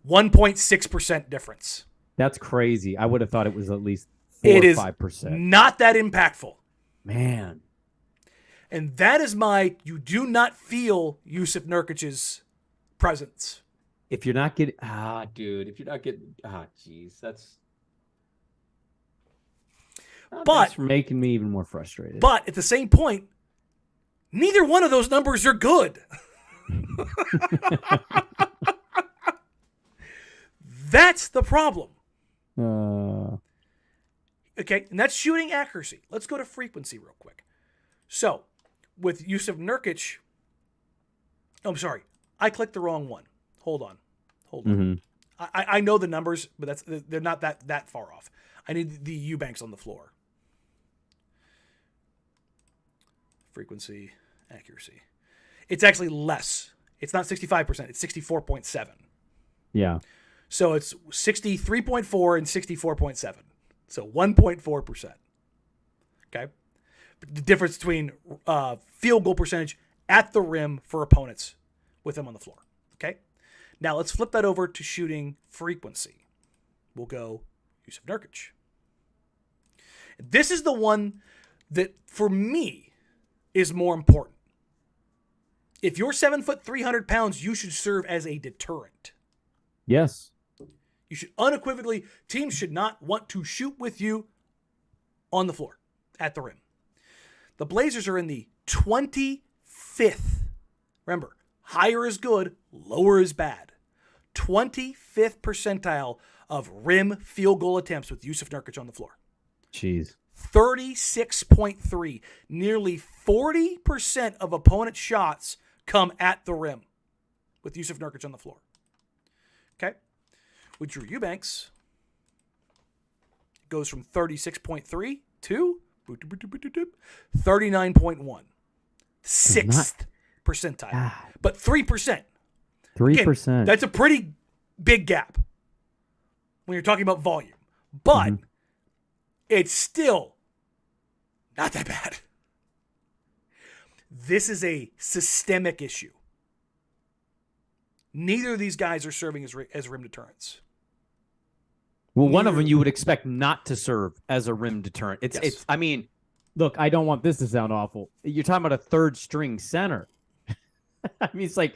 1.6% difference. That's crazy. I would have thought it was at least 4 or 5%. Not that impactful. Man. And that is you do not feel Jusuf Nurkic's presence. If you're not getting, jeez, that's making me even more frustrated. But at the same point, neither one of those numbers are good. That's the problem. Okay, and that's shooting accuracy. Let's go to frequency real quick. So, with Jusuf Nurkic, I'm sorry, I clicked the wrong one. Hold on. Mm-hmm. I know the numbers, but they're not that far off. I need the Eubanks on the floor. Frequency, accuracy. It's actually less. It's not 65%. It's 64.7. Yeah. So it's 63.4 and 64.7. So 1.4%. Okay. The difference between field goal percentage at the rim for opponents with him on the floor. Okay. Now let's flip that over to shooting frequency. We'll go Jusuf Nurkic. This is the one that for me is more important. If you're 7 foot 300 pounds, you should serve as a deterrent. Yes. You should unequivocally, teams should not want to shoot with you on the floor at the rim. The Blazers are in the 25th. Remember, higher is good, lower is bad. 25th percentile of rim field goal attempts with Jusuf Nurkic on the floor. Jeez. 36.3. Nearly 40% of opponent shots come at the rim with Jusuf Nurkic on the floor. Okay? With Drew Eubanks, it goes from 36.3 to 39.1. Sixth percentile. God. But 3%. 3%. Again, that's a pretty big gap when you're talking about volume. But it's still not that bad. This is a systemic issue. Neither of these guys are serving as rim deterrents. Well, one of them you would expect not to serve as a rim deterrent. It's. I mean, look, I don't want this to sound awful. You're talking about a third string center. I mean, it's like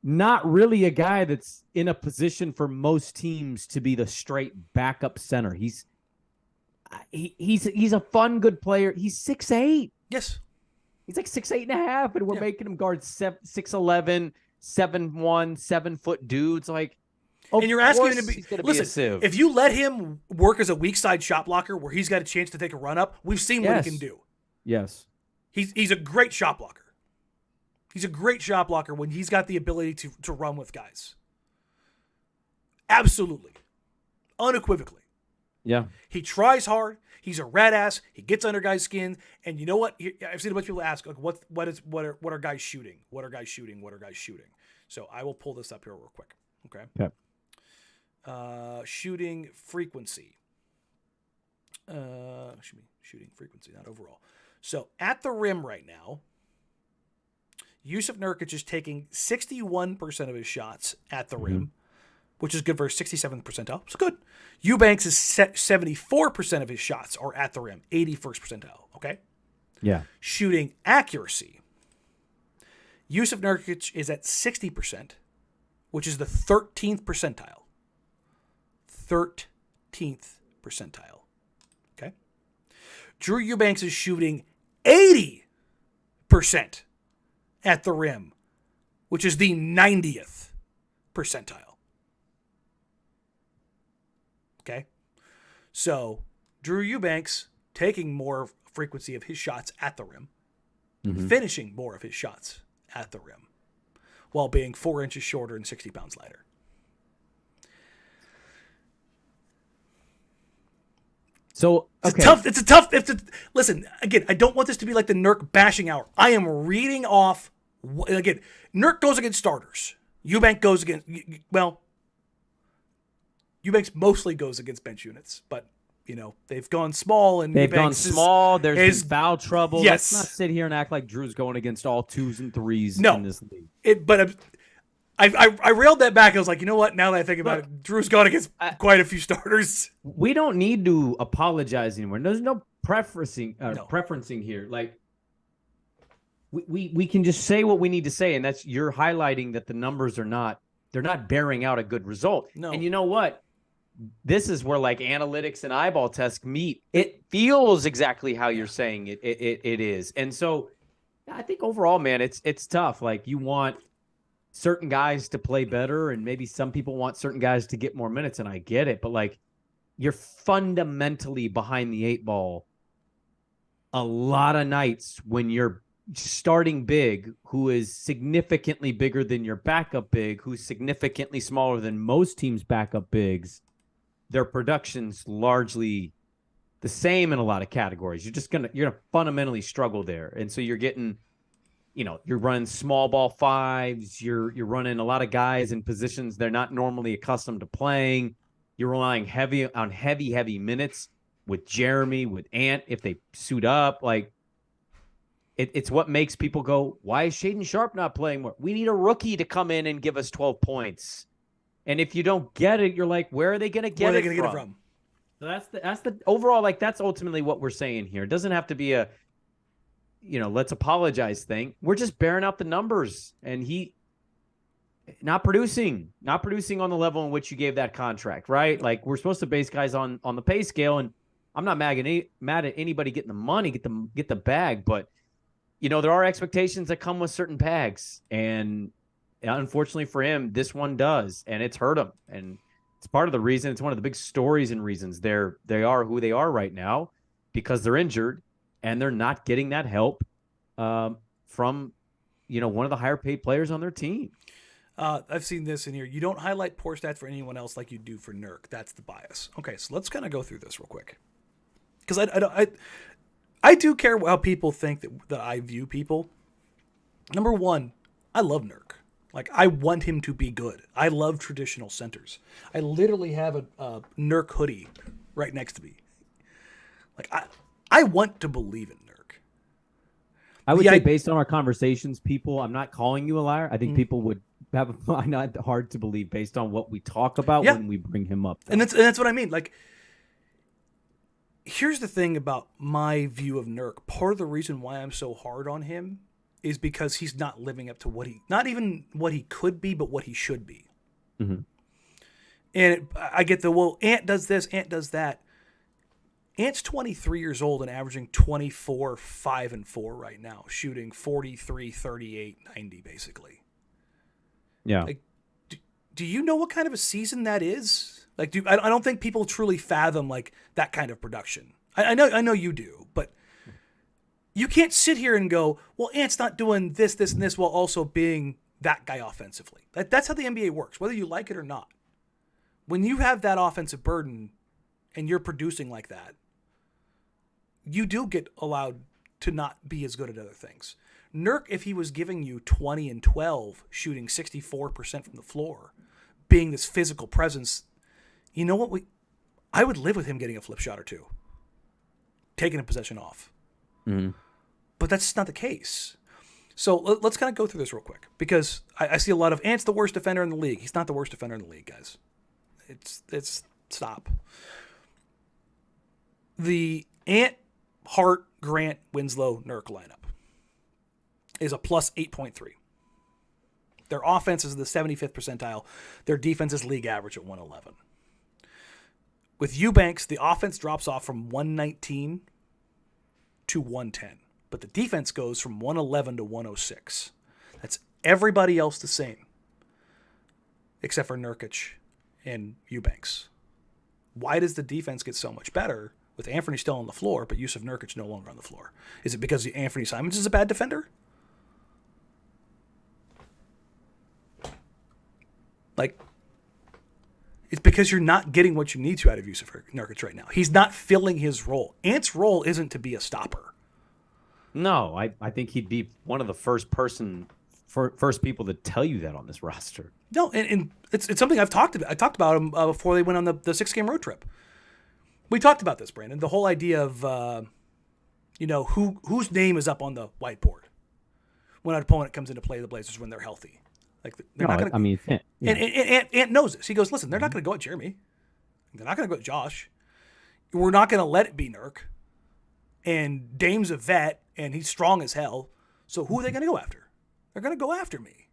not really a guy that's in a position for most teams to be the straight backup center. He's a fun, good player. He's 6'8". Yes. He's like 6'8.5", and we're making him guard 6'11", 7'1", 7 foot dudes. Like, and you're asking him to be. Listen, be a sieve. If you let him work as a weak side shot blocker where he's got a chance to take a run up, we've seen what he can do. Yes. He's a great shot blocker. He's a great shot blocker when he's got the ability to run with guys. Absolutely. Unequivocally. Yeah. He tries hard. He's a rat ass. He gets under guys' skin. And you know what? I've seen a bunch of people ask, like, what are guys shooting? What are guys shooting? What are guys shooting? So I will pull this up here real quick. Okay. Yep. Shooting frequency. Shooting frequency, not overall. So at the rim right now, Yusuf Nurkic is taking 61% of his shots at the rim, which is good for 67th percentile. It's good. Eubanks is 74% of his shots are at the rim, 81st percentile. Okay? Yeah. Shooting accuracy. Yusuf Nurkic is at 60%, which is the 13th percentile. 13th percentile. Okay? Drew Eubanks is shooting 80% at the rim, which is the 90th percentile. Okay? So, Drew Eubanks taking more frequency of his shots at the rim, finishing more of his shots at the rim, while being 4 inches shorter and 60 pounds lighter. So okay. Listen, again, I don't want this to be like the Nurk bashing hour. I am reading off, again, Nurk goes against starters. Eubanks goes against, Eubanks mostly goes against bench units, but, they've gone small. And they've Eubanks gone small. There's been foul trouble. Yes. Let's not sit here and act like Drew's going against all 2s and 3s in this league. But I railed that back. I was like, you know what? Now that I think about it, Drew's gone against quite a few starters. We don't need to apologize anymore. There's no preferencing here. Like, we can just say what we need to say, and that's you're highlighting that the numbers they're not bearing out a good result. No. And you know what? This is where like analytics and eyeball tests meet. It feels exactly how you're saying it is. And so I think overall, man, it's tough. Like, you want certain guys to play better, and maybe some people want certain guys to get more minutes, and I get it, but like, you're fundamentally behind the 8 ball a lot of nights when you're starting big, who is significantly bigger than your backup big, who's significantly smaller than most teams' backup bigs. Their production's largely the same in a lot of categories. You're gonna fundamentally struggle there, and so you're getting, you're running small ball 5s. You're running a lot of guys in positions they're not normally accustomed to playing. You're relying heavy minutes with Jeremy, with Ant if they suit up. Like, it's what makes people go, why is Shaedon Sharpe not playing more? We need a rookie to come in and give us 12 points. And if you don't get it, you're like, where are they going to get it from? So that's the overall, like, that's ultimately what we're saying here. It doesn't have to be a, let's apologize thing. We're just bearing out the numbers, and he not producing on the level in which you gave that contract, right? Like, we're supposed to base guys on the pay scale, and I'm not mad at anybody getting the money, get the bag, but there are expectations that come with certain bags, and unfortunately for him, this one does, and it's hurt him. And it's part of the reason. It's one of the big stories and reasons they are who they are right now, because they're injured and they're not getting that help from one of the higher paid players on their team. I've seen this in here. You don't highlight poor stats for anyone else like you do for Nurk. That's the bias. Okay, so let's kind of go through this real quick, because I do care how people think that I view people. Number one, I love Nurk. Like, I want him to be good. I love traditional centers. I literally have a Nurk hoodie right next to me. Like, I want to believe in Nurk. I would say, based on our conversations, I'm not calling you a liar. I think people would have find it hard to believe based on what we talk about when we bring him up. And that's what I mean. Like, here's the thing about my view of Nurk. Part of the reason why I'm so hard on him is because he's not living up to not even what he could be, but what he should be. Mm-hmm. And I get Ant does this, Ant does that. Ant's 23 years old and averaging 24, 5, and 4 right now, shooting 43, 38, 90, basically. Yeah. Like, do you know what kind of a season that is? Like, I don't think people truly fathom like that kind of production. I know you do, but you can't sit here and go, well, Ant's not doing this, and this while also being that guy offensively. That's how the NBA works, whether you like it or not. When you have that offensive burden and you're producing like that, you do get allowed to not be as good at other things. Nurk, if he was giving you 20 and 12, shooting 64% from the floor, being this physical presence, you know what? I would live with him getting a flip shot or two, taking a possession off. Mm-hmm. But that's not the case. So let's kind of go through this real quick because I see a lot of Ant's the worst defender in the league. He's not the worst defender in the league, guys. It's stop. The Ant, Hart, Grant, Winslow, Nurk lineup is a plus 8.3. Their offense is in the 75th percentile. Their defense is league average at 111. With Eubanks, the offense drops off from 119 to 110, but the defense goes from 111 to 106. That's everybody else the same, except for Nurkic and Eubanks. Why does the defense get so much better with Anthony still on the floor, but Yusuf Nurkic no longer on the floor? Is it because Anthony Simons is a bad defender? Like, it's because you're not getting what you need to out of Yusuf Nurkic right now. He's not filling his role. Ant's role isn't to be a stopper. No, I think he'd be one of the first people to tell you that on this roster. No, and it's something I've talked about. I talked about him before they went on the 6-game road trip. We talked about this, Brandon. The whole idea of whose name is up on the whiteboard when an opponent comes into play the Blazers when they're healthy. Like they're not going to. I mean, yeah. And Ant knows this. He goes, listen, they're not going to go at Jeremy. They're not going to go at Josh. We're not going to let it be Nurk. And Dame's a vet, and he's strong as hell. So who are they going to go after? They're going to go after me.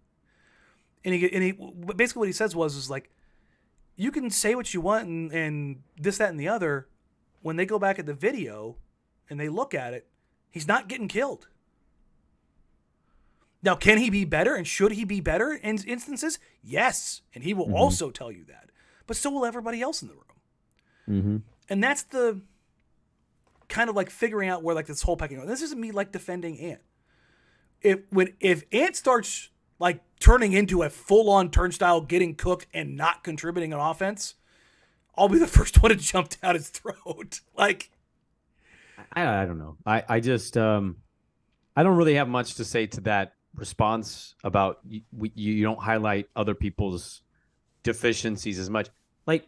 And he basically what he says is like, you can say what you want and this, that, and the other. When they go back at the video and they look at it, he's not getting killed. Now, can he be better and should he be better in instances? Yes. And he will also tell you that. But so will everybody else in the room. Mm-hmm. And that's the kind of like figuring out where like this whole pecking order. This isn't me like defending Ant. If Ant starts like turning into a full-on turnstile, getting cooked and not contributing on offense, I'll be the first one to jump down his throat. Like, I don't know. I just I don't really have much to say to that response about you don't highlight other people's deficiencies as much. Like,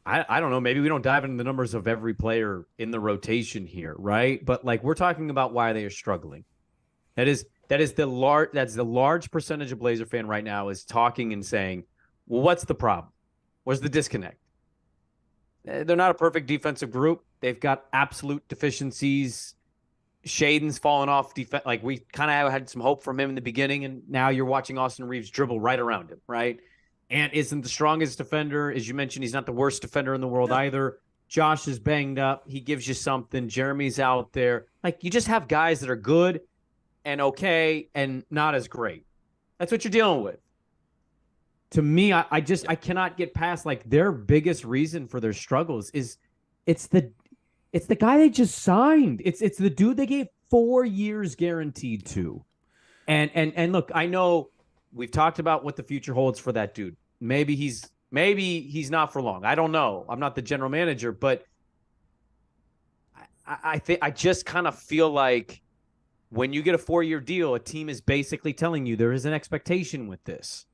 I don't know. Maybe we don't dive into the numbers of every player in the rotation here, right? But like, we're talking about why they are struggling. That's the large percentage of Blazer fan right now is talking and saying, well, what's the problem? Where's the disconnect? They're not a perfect defensive group. They've got absolute deficiencies. Shaden's fallen off defense. Like, we kind of had some hope from him in the beginning, and now you're watching Austin Reeves dribble right around him, right? Ant isn't the strongest defender. As you mentioned, he's not the worst defender in the world either. Josh is banged up. He gives you something. Jeremy's out there. Like, you just have guys that are good and okay and not as great. That's what you're dealing with. To me, I cannot get past, like, their biggest reason for their struggles is it's the guy they just signed. It's the dude they gave 4 years guaranteed to. And look, I know we've talked about what the future holds for that dude. Maybe he's not for long. I don't know. I'm not the general manager, but I think I just kind of feel like when you get a 4-year deal, a team is basically telling you there is an expectation with this.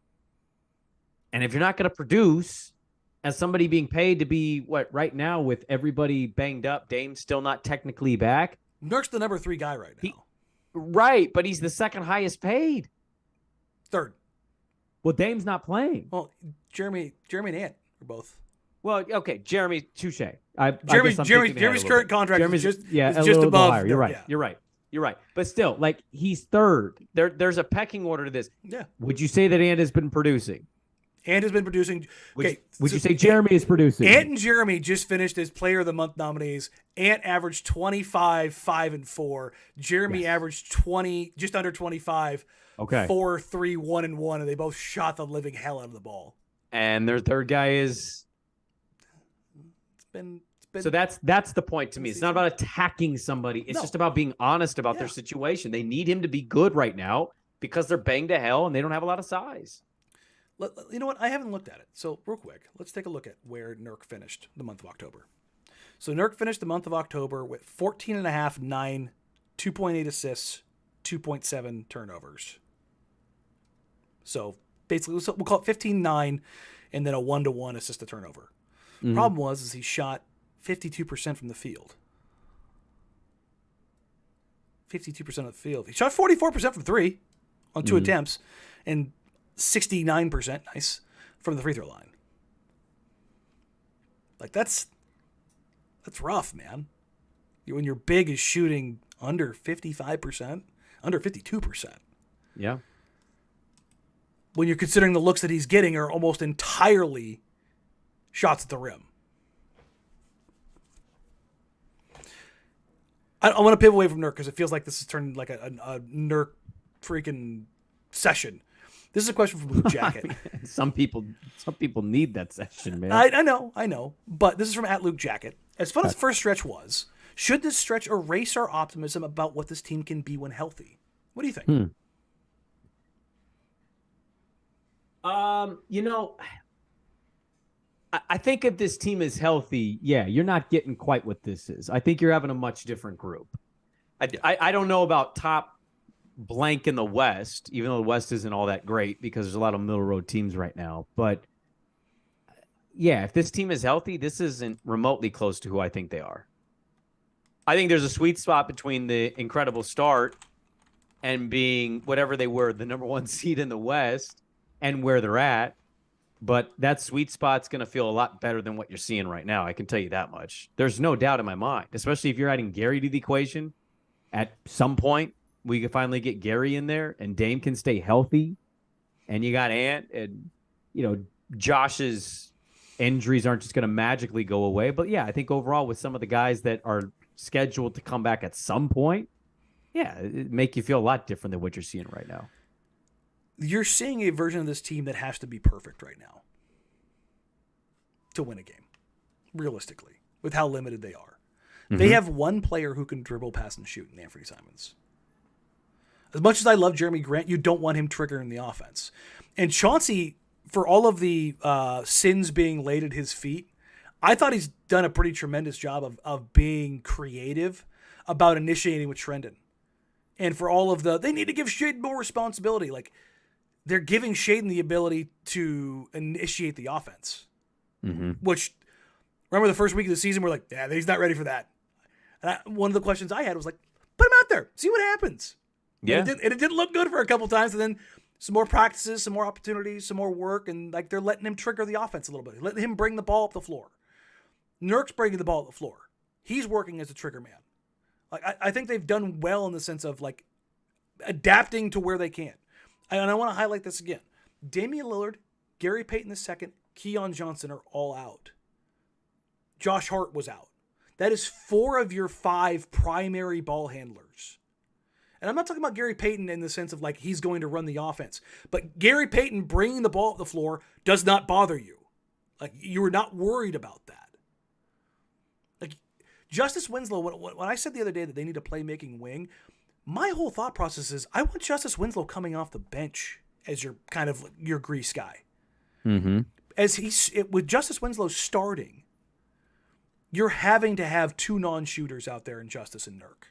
And if you're not going to produce as somebody being paid to be right now with everybody banged up, Dame's still not technically back. Nurk's the number 3 guy right now. Right, but he's the second highest paid. 3rd. Well, Dame's not playing. Well, Jeremy and Ant are both. Well, okay, Jeremy, touche. Jeremy's current contract is just above. Higher. You're right. But still, like, he's 3rd. There's a pecking order to this. Yeah. Would you say that Ant has been producing? Ant has been producing. Okay, would you say Jeremy is producing? Ant and Jeremy just finished as Player of the Month nominees. Ant averaged 25, 5, and 4. Jeremy averaged 20, just under 25. Okay. 4, 3, 1, and 1, and they both shot the living hell out of the ball. And their 3rd guy is. It's been. So that's the point to me. It's not about attacking somebody. It's just about being honest about their situation. They need him to be good right now because they're banged to hell and they don't have a lot of size. You know what? I haven't looked at it. So real quick, let's take a look at where Nurk finished the month of October. So Nurk finished the month of October with 14.5, 9, 2.8 assists, 2.7 turnovers. So basically, we'll call it 15, 9, and then a 1-to-1 assist to turnover. Mm-hmm. Problem was he shot 52% from the field. 52% of the field. He shot 44% from 3. on 2 attempts and 69% nice from the free throw line. Like that's rough, man. When your big is shooting under 55%, under 52%. Yeah. When you're considering the looks that he's getting are almost entirely shots at the rim. I want to pivot away from Nurk because it feels like this has turned like a Nurk freaking session. This is a question from Luke Jacket. Some people need that session, man. I know. But this is from @LukeJacket. As fun as the first stretch was, should this stretch erase our optimism about what this team can be when healthy? What do you think? I think if this team is healthy, yeah, you're not getting quite what this is. I think you're having a much different group. I don't know about top blank in the West, even though the West isn't all that great because there's a lot of middle road teams right now. But yeah, if this team is healthy, this isn't remotely close to who I think they are. I think there's a sweet spot between the incredible start and being whatever they were, the number 1 seed in the West, and where they're at. But that sweet spot's going to feel a lot better than what you're seeing right now. I can tell you that much. There's no doubt in my mind, especially if you're adding Gary to the equation. At some point, we can finally get Gary in there and Dame can stay healthy. And you got Ant and, Josh's injuries aren't just going to magically go away. But yeah, I think overall with some of the guys that are scheduled to come back at some point, yeah, it make you feel a lot different than what you're seeing right now. You're seeing a version of this team that has to be perfect right now to win a game, realistically, with how limited they are. Mm-hmm. They have one player who can dribble, pass, and shoot in Anthony Simons. As much as I love Jeremy Grant, you don't want him triggering the offense. And Chauncey, for all of the sins being laid at his feet, I thought he's done a pretty tremendous job of being creative about initiating with Trendon. And for all of they need to give Shaden more responsibility. Like, they're giving Shaden the ability to initiate the offense. Mm-hmm. Which, remember the first week of the season, we're like, yeah, he's not ready for that. And one of the questions I had was like, put him out there, see what happens. Yeah. And it didn't look good for a couple times, and then some more practices, some more opportunities, some more work, and like they're letting him trigger the offense a little bit, letting him bring the ball up the floor. Nurk's bringing the ball up the floor. He's working as a trigger man. Like I think they've done well in the sense of like adapting to where they can. And I want to highlight this again. Damian Lillard, Gary Payton II, Keon Johnson are all out. Josh Hart was out. That is 4 of your 5 primary ball handlers. And I'm not talking about Gary Payton in the sense of like he's going to run the offense. But Gary Payton bringing the ball up the floor does not bother you. Like, you were not worried about that. Like, Justice Winslow, when I said the other day that they need a playmaking wing, my whole thought process is I want Justice Winslow coming off the bench as your kind of your grease guy. Mm-hmm. With Justice Winslow starting, you're having to have 2 non-shooters out there in Justice and Nurk.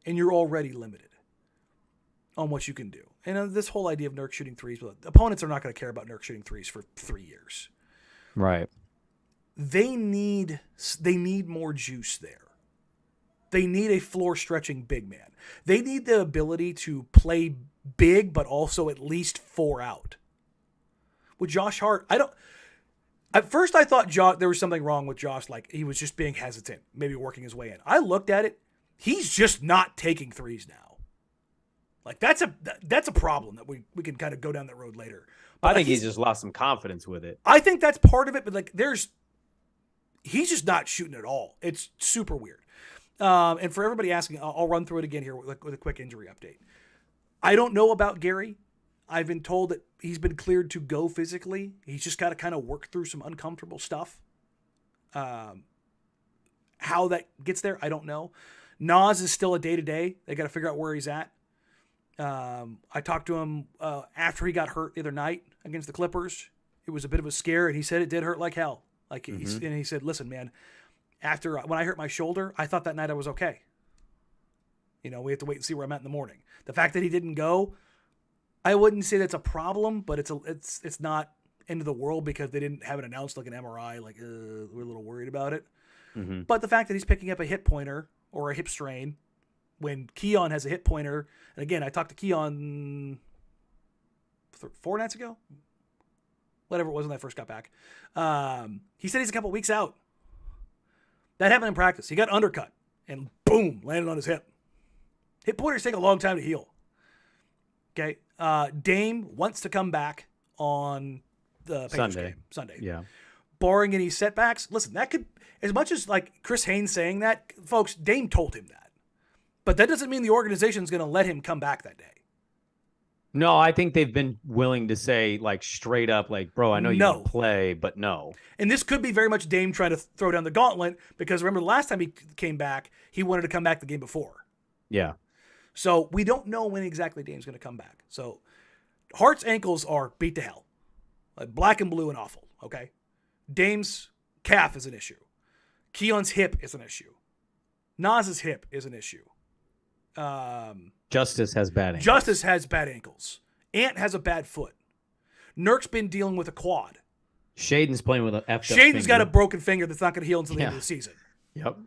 And you're already limited on what you can do. And this whole idea of Nurk shooting threes, but opponents are not going to care about Nurk shooting threes for 3 years. Right. They need more juice there. They need a floor-stretching big man. They need the ability to play big, but also at least 4 out. With Josh Hart, at first I thought there was something wrong with Josh, like he was just being hesitant, maybe working his way in. I looked at it. He's just not taking threes now. Like that's a problem that we can kind of go down that road later. But I think he's just lost some confidence with it. I think that's part of it, but like he's just not shooting at all. It's super weird. And for everybody asking, I'll run through it again here with a quick injury update. I don't know about Gary. I've been told that he's been cleared to go physically. He's just got to kind of work through some uncomfortable stuff. How that gets there, I don't know. Nas is still a day-to-day. They got to figure out where he's at. I talked to him after he got hurt the other night against the Clippers. It was a bit of a scare, and he said it did hurt like hell. Like and he said, listen, man, when I hurt my shoulder, I thought that night I was okay. We have to wait and see where I'm at in the morning. The fact that he didn't go, I wouldn't say that's a problem, but it's not end of the world because they didn't have it announced like an MRI. Like we're a little worried about it. Mm-hmm. But the fact that he's picking up a hip pointer or a hip strain when Keon has a hip pointer, and again, I talked to Keon 4 nights ago, whatever it was when I first got back. He said he's a couple weeks out. That happened in practice. He got undercut and boom, landed on his hip. Hip pointers take a long time to heal. Okay. Dame wants to come back on the Pacers game Sunday. Yeah. Barring any setbacks, listen, that could, as much as like Chris Haynes saying that, folks, Dame told him that. But that doesn't mean the organization is going to let him come back that day. No, I think they've been willing to say, like, straight up, like, bro, I know you want to play, but no. And this could be very much Dame trying to throw down the gauntlet, because remember the last time he came back, he wanted to come back the game before. Yeah. So we don't know when exactly Dame's going to come back. So Hart's ankles are beat to hell. Like black and blue and awful, okay? Dame's calf is an issue. Keon's hip is an issue. Nas's hip is an issue. Justice has bad ankles. Justice has bad ankles. Ant has a bad foot. Nurk's been dealing with a quad. Shaden's playing with an effed up Shaden's finger. got a broken finger that's not going to heal until the end of the season. Yep.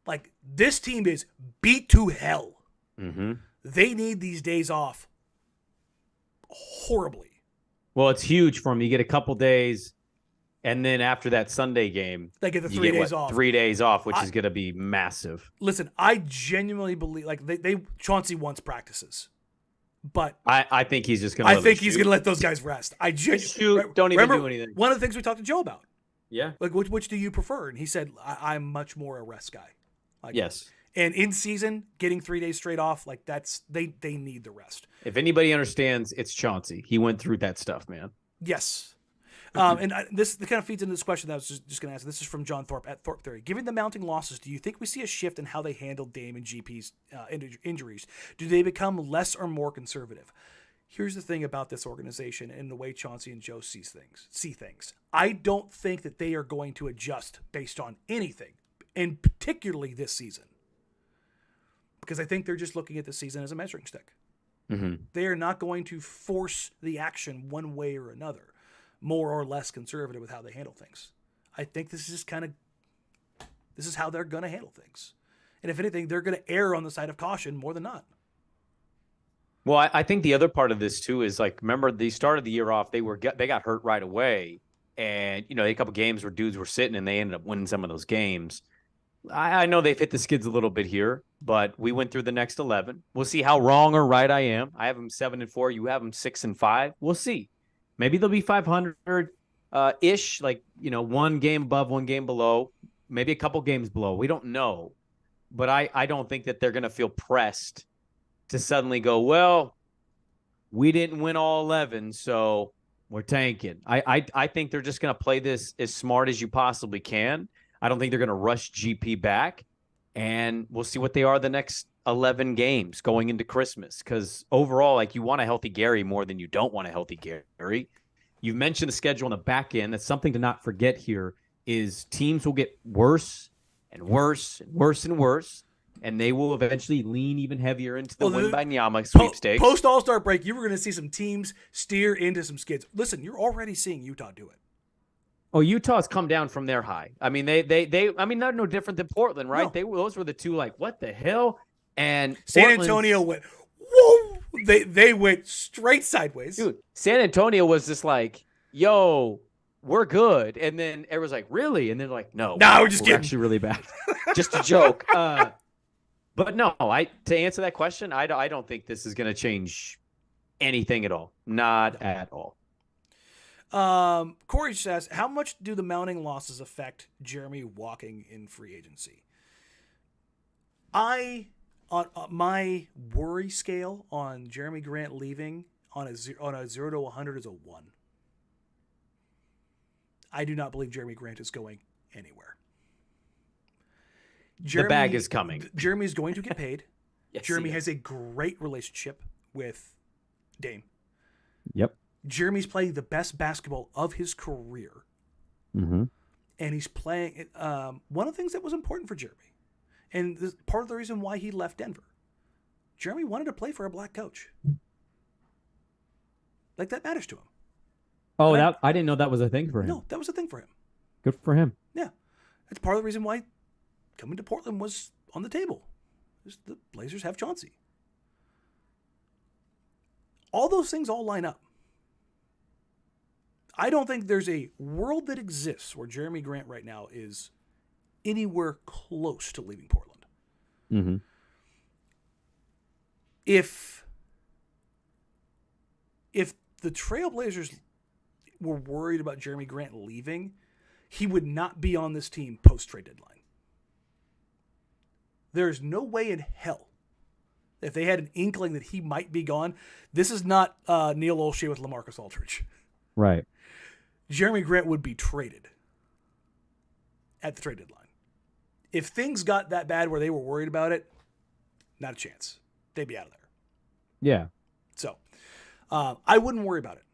Like, this team is beat to hell. Mm-hmm. They need these days off horribly. Well, it's huge for them. You get a couple days, and then after that Sunday game, they get the 3 days off. 3 days off, which is going to be massive. Listen, I genuinely believe, like, Chauncey wants practices. But I think he's just going to I think he's going to let those guys rest. I genuinely don't even do anything. One of the things we talked to Joe about. Yeah. Like, which do you prefer? And he said, I'm much more a rest guy. Like, yes. And in season, getting 3 days straight off, like that's they need the rest. If anybody understands, it's Chauncey. He went through that stuff, man. Yes. And this kind of feeds into this question that I was just going to ask. This is from John Thorpe at Thorpe Theory. Given the mounting losses, do you think we see a shift in how they handle Dame and GP's injuries? Do they become less or more conservative? Here's the thing about this organization and the way Chauncey and Joe see things. I don't think that they are going to adjust based on anything, and particularly this season. Because I think they're just looking at the season as a measuring stick. Mm-hmm. They are not going to force the action one way or another, more or less conservative with how they handle things. I think this is how they're going to handle things. And if anything, they're going to err on the side of caution more than not. Well, I think the other part of this too is, like, remember they started the year off, they got hurt right away. And, a couple games where dudes were sitting and they ended up winning some of those games. I know they've hit the skids a little bit here, but we went through the next 11. We'll see how wrong or right I am. I have them 7-4. You have them 6-5. We'll see. Maybe they'll be 500 ish, like, one game above, one game below, maybe a couple games below. We don't know, but I don't think that they're going to feel pressed to suddenly go, well, we didn't win all 11, so we're tanking. I think they're just going to play this as smart as you possibly can. I don't think they're going to rush GP back, and we'll see what they are the next 11 games going into Christmas. Because overall, like, you want a healthy Gary more than you don't want a healthy Gary. You've mentioned the schedule on the back end. That's something to not forget here is teams will get worse and worse and worse and worse, and they will eventually lean even heavier into the Wembanyama sweepstakes. Post All-Star break, you were going to see some teams steer into some skids. Listen, you're already seeing Utah do it. Oh, Utah's come down from their high. I mean, they're no different than Portland, right? No. Those were the two, like, what the hell? And San Antonio went, whoa! They went straight sideways. Dude, San Antonio was just like, yo, we're good. And then everyone's like, really? And they're like, no, we're just kidding. Actually really bad. Just a joke. But no, to answer that question, I don't think this is going to change anything at all. Not at all. Corey says, how much do the mounting losses affect Jeremy walking in free agency? On my worry scale on Jeremy Grant leaving on a 0 to 100 is a 1. I do not believe Jeremy Grant is going anywhere. The bag is coming. Jeremy is going to get paid. Yes, Jeremy has a great relationship with Dame. Yep. Jeremy's playing the best basketball of his career. Mm-hmm. And he's playing one of the things that was important for Jeremy. And this, part of the reason why he left Denver. Jeremy wanted to play for a black coach. Like, that matters to him. Oh, I didn't know that was a thing for him. No, that was a thing for him. Good for him. Yeah. That's part of the reason why coming to Portland was on the table. The Blazers have Chauncey. All those things all line up. I don't think there's a world that exists where Jeremy Grant right now is anywhere close to leaving Portland. Mm-hmm. If the Trailblazers were worried about Jeremy Grant leaving, he would not be on this team post-trade deadline. There's no way in hell, if they had an inkling that he might be gone, this is not Neil Olshey with LaMarcus Aldridge. Right. Jeremy Grant would be traded at the trade deadline. If things got that bad where they were worried about it, not a chance. They'd be out of there. Yeah. So I wouldn't worry about it.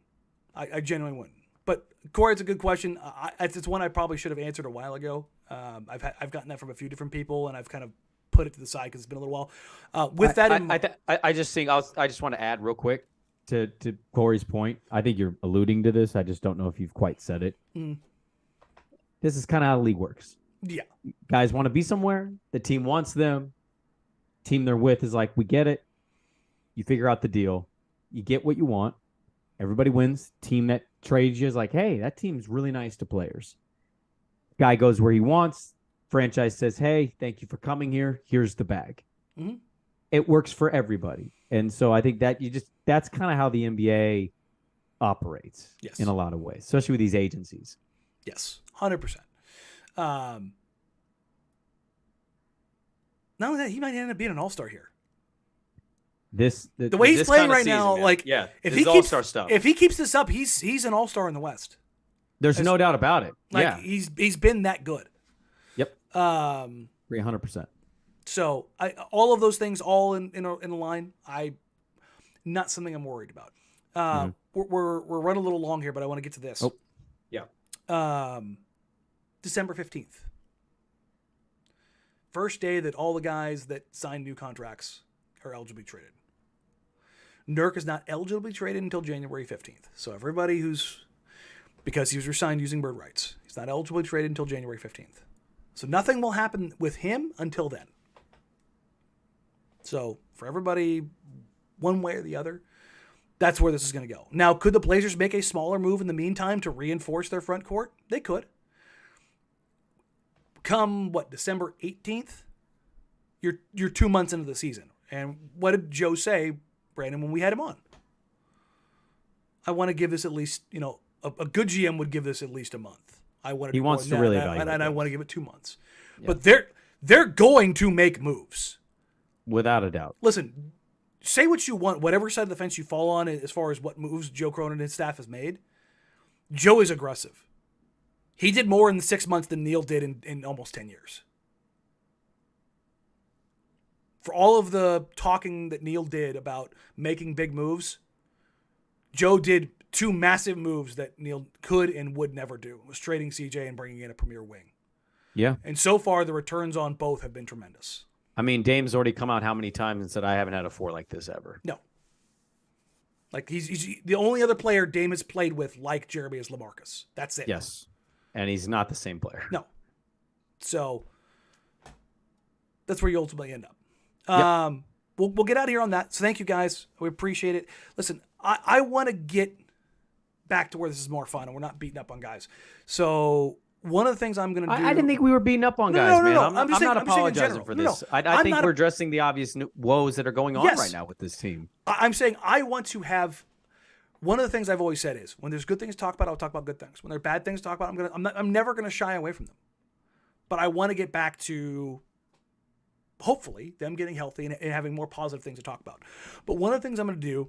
I genuinely wouldn't. But Corey, it's a good question. It's one I probably should have answered a while ago. I've gotten that from a few different people, and I've kind of put it to the side because it's been a little while. I just think I just want to add real quick to Corey's point. I think you're alluding to this. I just don't know if you've quite said it. Mm. This is kind of how the league works. Yeah. Guys want to be somewhere. The team wants them. Team they're with is like, we get it. You figure out the deal. You get what you want. Everybody wins. Team that trades you is like, hey, that team's really nice to players. Guy goes where he wants. Franchise says, hey, thank you for coming here. Here's the bag. Mm-hmm. It works for everybody. And so I think that that's kind of how the NBA operates in a lot of ways, especially with these agencies. Yes, 100%. Not only that, he might end up being an all-star here. The way he's playing right now, man. like if he all-star stuff. If he keeps this up, he's an all-star in the West. There's no doubt about it. Like he's been that good. Yep. 300%. So all of those things, all in a line, not something I'm worried about. We're running a little long here, but I want to get to this. Oh, yeah. December 15th, first day that all the guys that signed new contracts are eligible to be traded. Nurk is not eligible to be traded until January 15th. So everybody because he was resigned using bird rights, he's not eligible to be traded until January 15th. So nothing will happen with him until then. So for everybody, one way or the other, that's where this is going to go. Now, could the Blazers make a smaller move in the meantime to reinforce their front court? They could. Come, December 18th? You're 2 months into the season. And what did Joe say, Brandon, when we had him on? I want to give this at least, a good GM would give this at least a month. He wants to really evaluate and I want to give it 2 months. Yeah. But they're going to make moves. Without a doubt. Listen, say what you want, whatever side of the fence you fall on as far as what moves Joe Cronin and his staff has made. Joe is aggressive. He did more in 6 months than Neil did in almost 10 years. For all of the talking that Neil did about making big moves, Joe did 2 massive moves that Neil could and would never do. It was trading CJ and bringing in a premier wing. Yeah. And so far, the returns on both have been tremendous. I mean, Dame's already come out how many times and said, I haven't had a 4 like this ever. No. Like, he's the only other player Dame has played with like Jeremy is LaMarcus. That's it. Yes. And he's not the same player. No. So, that's where you ultimately end up. Yep. We'll get out of here on that. So, thank you, guys. We appreciate it. Listen, I want to get back to where this is more fun and we're not beating up on guys. So, one of the things I'm going to do... I didn't think we were beating up on guys, man. I'm not apologizing for this. I think we're addressing the obvious woes that are going on right now with this team. I'm saying I want to have... One of the things I've always said is, when there's good things to talk about, I'll talk about good things. When there are bad things to talk about, I'm never going to shy away from them. But I want to get back to, hopefully, them getting healthy and having more positive things to talk about. But one of the things I'm going to do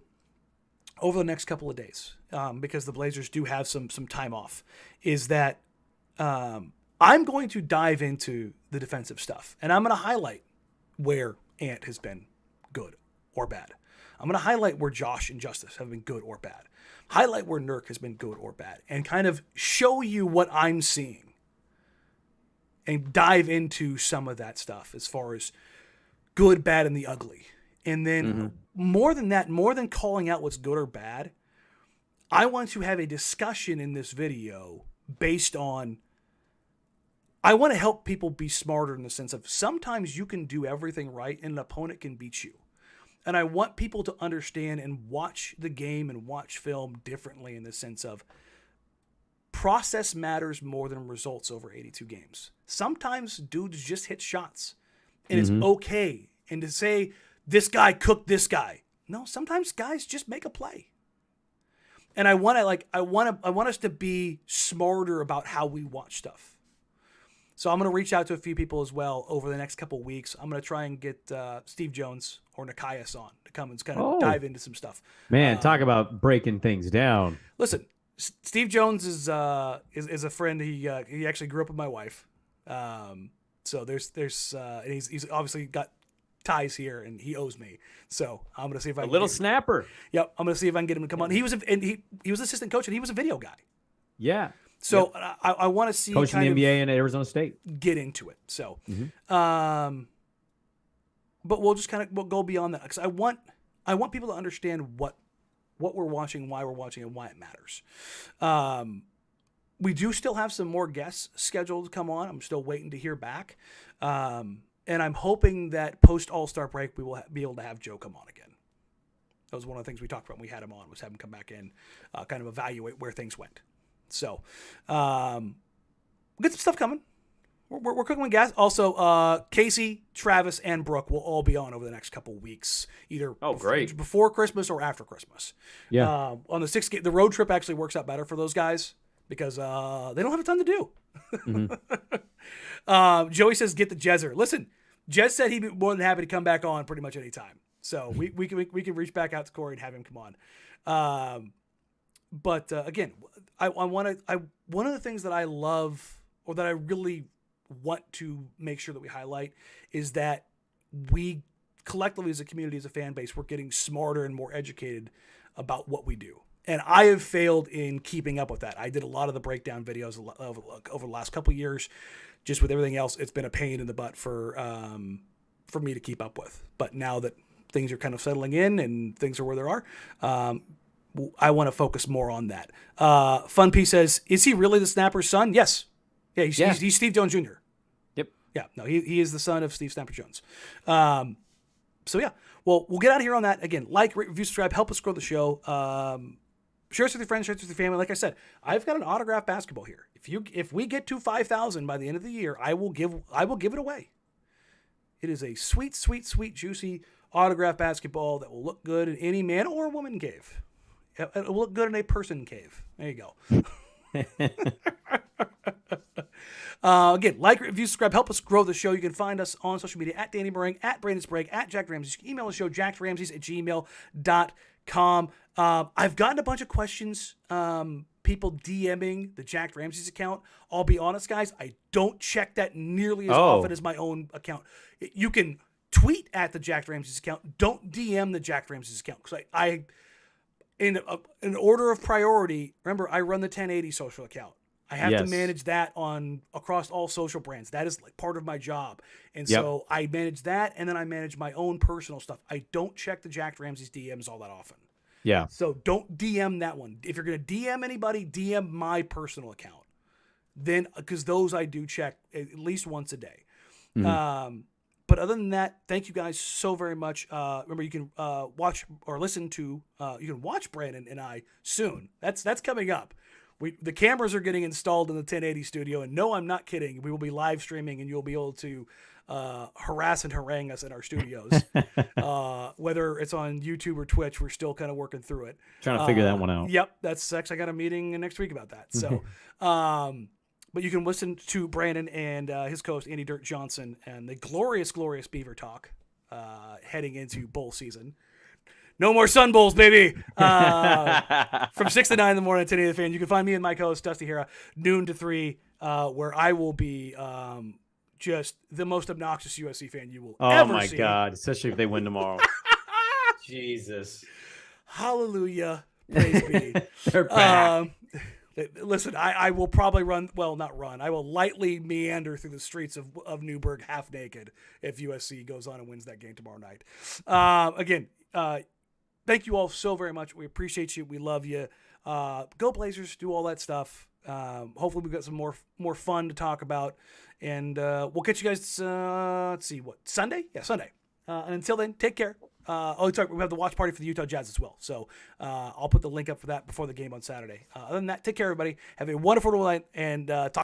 over the next couple of days, because the Blazers do have some time off, is that I'm going to dive into the defensive stuff. And I'm going to highlight where Ant has been good or bad. I'm going to highlight where Josh and Justice have been good or bad. Highlight where Nurk has been good or bad. And kind of show you what I'm seeing. And dive into some of that stuff as far as good, bad, and the ugly. And then more than that, more than calling out what's good or bad, I want to have a discussion in this video based on... I want to help people be smarter in the sense of sometimes you can do everything right and an opponent can beat you. And I want people to understand and watch the game and watch film differently in the sense of process matters more than results over 82 games. Sometimes dudes just hit shots, and it's okay. And to say this guy cooked this guy, no, sometimes guys just make a play. And I want us to be smarter about how we watch stuff. So I'm going to reach out to a few people as well over the next couple of weeks. I'm going to try and get Steve Jones or Nikias on to come and kind of dive into some stuff. Man, talk about breaking things down. Listen, Steve Jones is a friend. He actually grew up with my wife. So there's and he's obviously got ties here, and he owes me. So I'm gonna see if I can snapper. Yep, I'm gonna see if I can get him to come on. He was he was assistant coach, and he was a video guy. Yeah. So I want to see coaching the NBA in Arizona State. Get into it. So, but we'll just we'll go beyond that because I want people to understand what we're watching, why we're watching, and why it matters. We do still have some more guests scheduled to come on. I'm still waiting to hear back. And I'm hoping that post All-Star break, we will be able to have Joe come on again. That was one of the things we talked about when we had him on, was have him come back in, kind of evaluate where things went. So we'll get some stuff coming. We're cooking with gas. Also, Casey, Travis, and Brooke will all be on over the next couple weeks, either before Christmas or after Christmas. Yeah. On the 6th game, the road trip actually works out better for those guys because they don't have a ton to do. Joey says, get the Jezzer. Listen, Jez said he'd be more than happy to come back on pretty much any time. So we can reach back out to Corey and have him come on. But again, one of the things that I love, or that I really want to make sure that we highlight, is that we collectively as a community, as a fan base, we're getting smarter and more educated about what we do. And I have failed in keeping up with that. I did a lot of the breakdown videos over the last couple of years. Just with everything else, it's been a pain in the butt for me to keep up with. But now that things are kind of settling in and things are where they are, I want to focus more on that. Fun P says, is he really the Snapper's son? Yes. Yeah, he's Steve Jones Jr. Yep. Yeah, no, he is the son of Steve Snapper Jones. So yeah, well, we'll get out of here on that. Again, like, rate, review, subscribe, help us grow the show. Share us with your friends, share us with your family. Like I said, I've got an autographed basketball here. If we get to 5,000 by the end of the year, I will give it away. It is a sweet, sweet, sweet, juicy autographed basketball that will look good in any man or woman cave. It will look good in a person cave. There you go. Again, like, review, subscribe, help us grow the show. You can find us on social media at Danny Marang, at Brandon Sprague, at Jack Ramsays. You can email the show, jackramsays@gmail.com. I've gotten a bunch of questions, people DMing the Jack Ramsays account. I'll be honest, guys, I don't check that nearly as often as my own account. You can tweet at the Jack Ramsays account. Don't DM the Jack Ramsays account. Because I in order of priority, remember, I run the 1080 social account. I have to manage that across all social brands. That is like part of my job. And so I manage that, and then I manage my own personal stuff. I don't check the Jack Ramsays DMs all that often. Yeah. So don't DM that one. If you're going to DM anybody, DM my personal account. Then, because those I do check at least once a day. But other than that, thank you guys so very much. Remember, you can watch or listen to, you can watch Brandon and I soon. That's coming up. The cameras are getting installed in the 1080 studio, and no, I'm not kidding. We will be live streaming, and you'll be able to harass and harangue us in our studios. Whether it's on YouTube or Twitch, we're still kind of working through it. Trying to figure that one out. Yep, that's actually, I got a meeting next week about that. So, but you can listen to Brandon and his co-host Andy Dirt Johnson and the glorious Beaver Talk heading into bowl season. No more Sun Bowls, baby. From 6 to 9 in the morning, 10 a.m. Fan. You can find me and my co-host, Dusty Hera, noon to 3, where I will be just the most obnoxious USC fan you will ever see. Oh, my God. Especially if they win tomorrow. Jesus. Hallelujah. Praise be. They're back. Listen, I will probably not run. I will lightly meander through the streets of Newburgh half naked if USC goes on and wins that game tomorrow night. Again, thank you all so very much. We appreciate you. We love you. Go Blazers. Do all that stuff. Hopefully we've got some more fun to talk about. And we'll catch you guys, let's see, Sunday? Yeah, Sunday. And until then, take care. sorry, we have the watch party for the Utah Jazz as well. So I'll put the link up for that before the game on Saturday. Other than that, take care, everybody. Have a wonderful night, and talk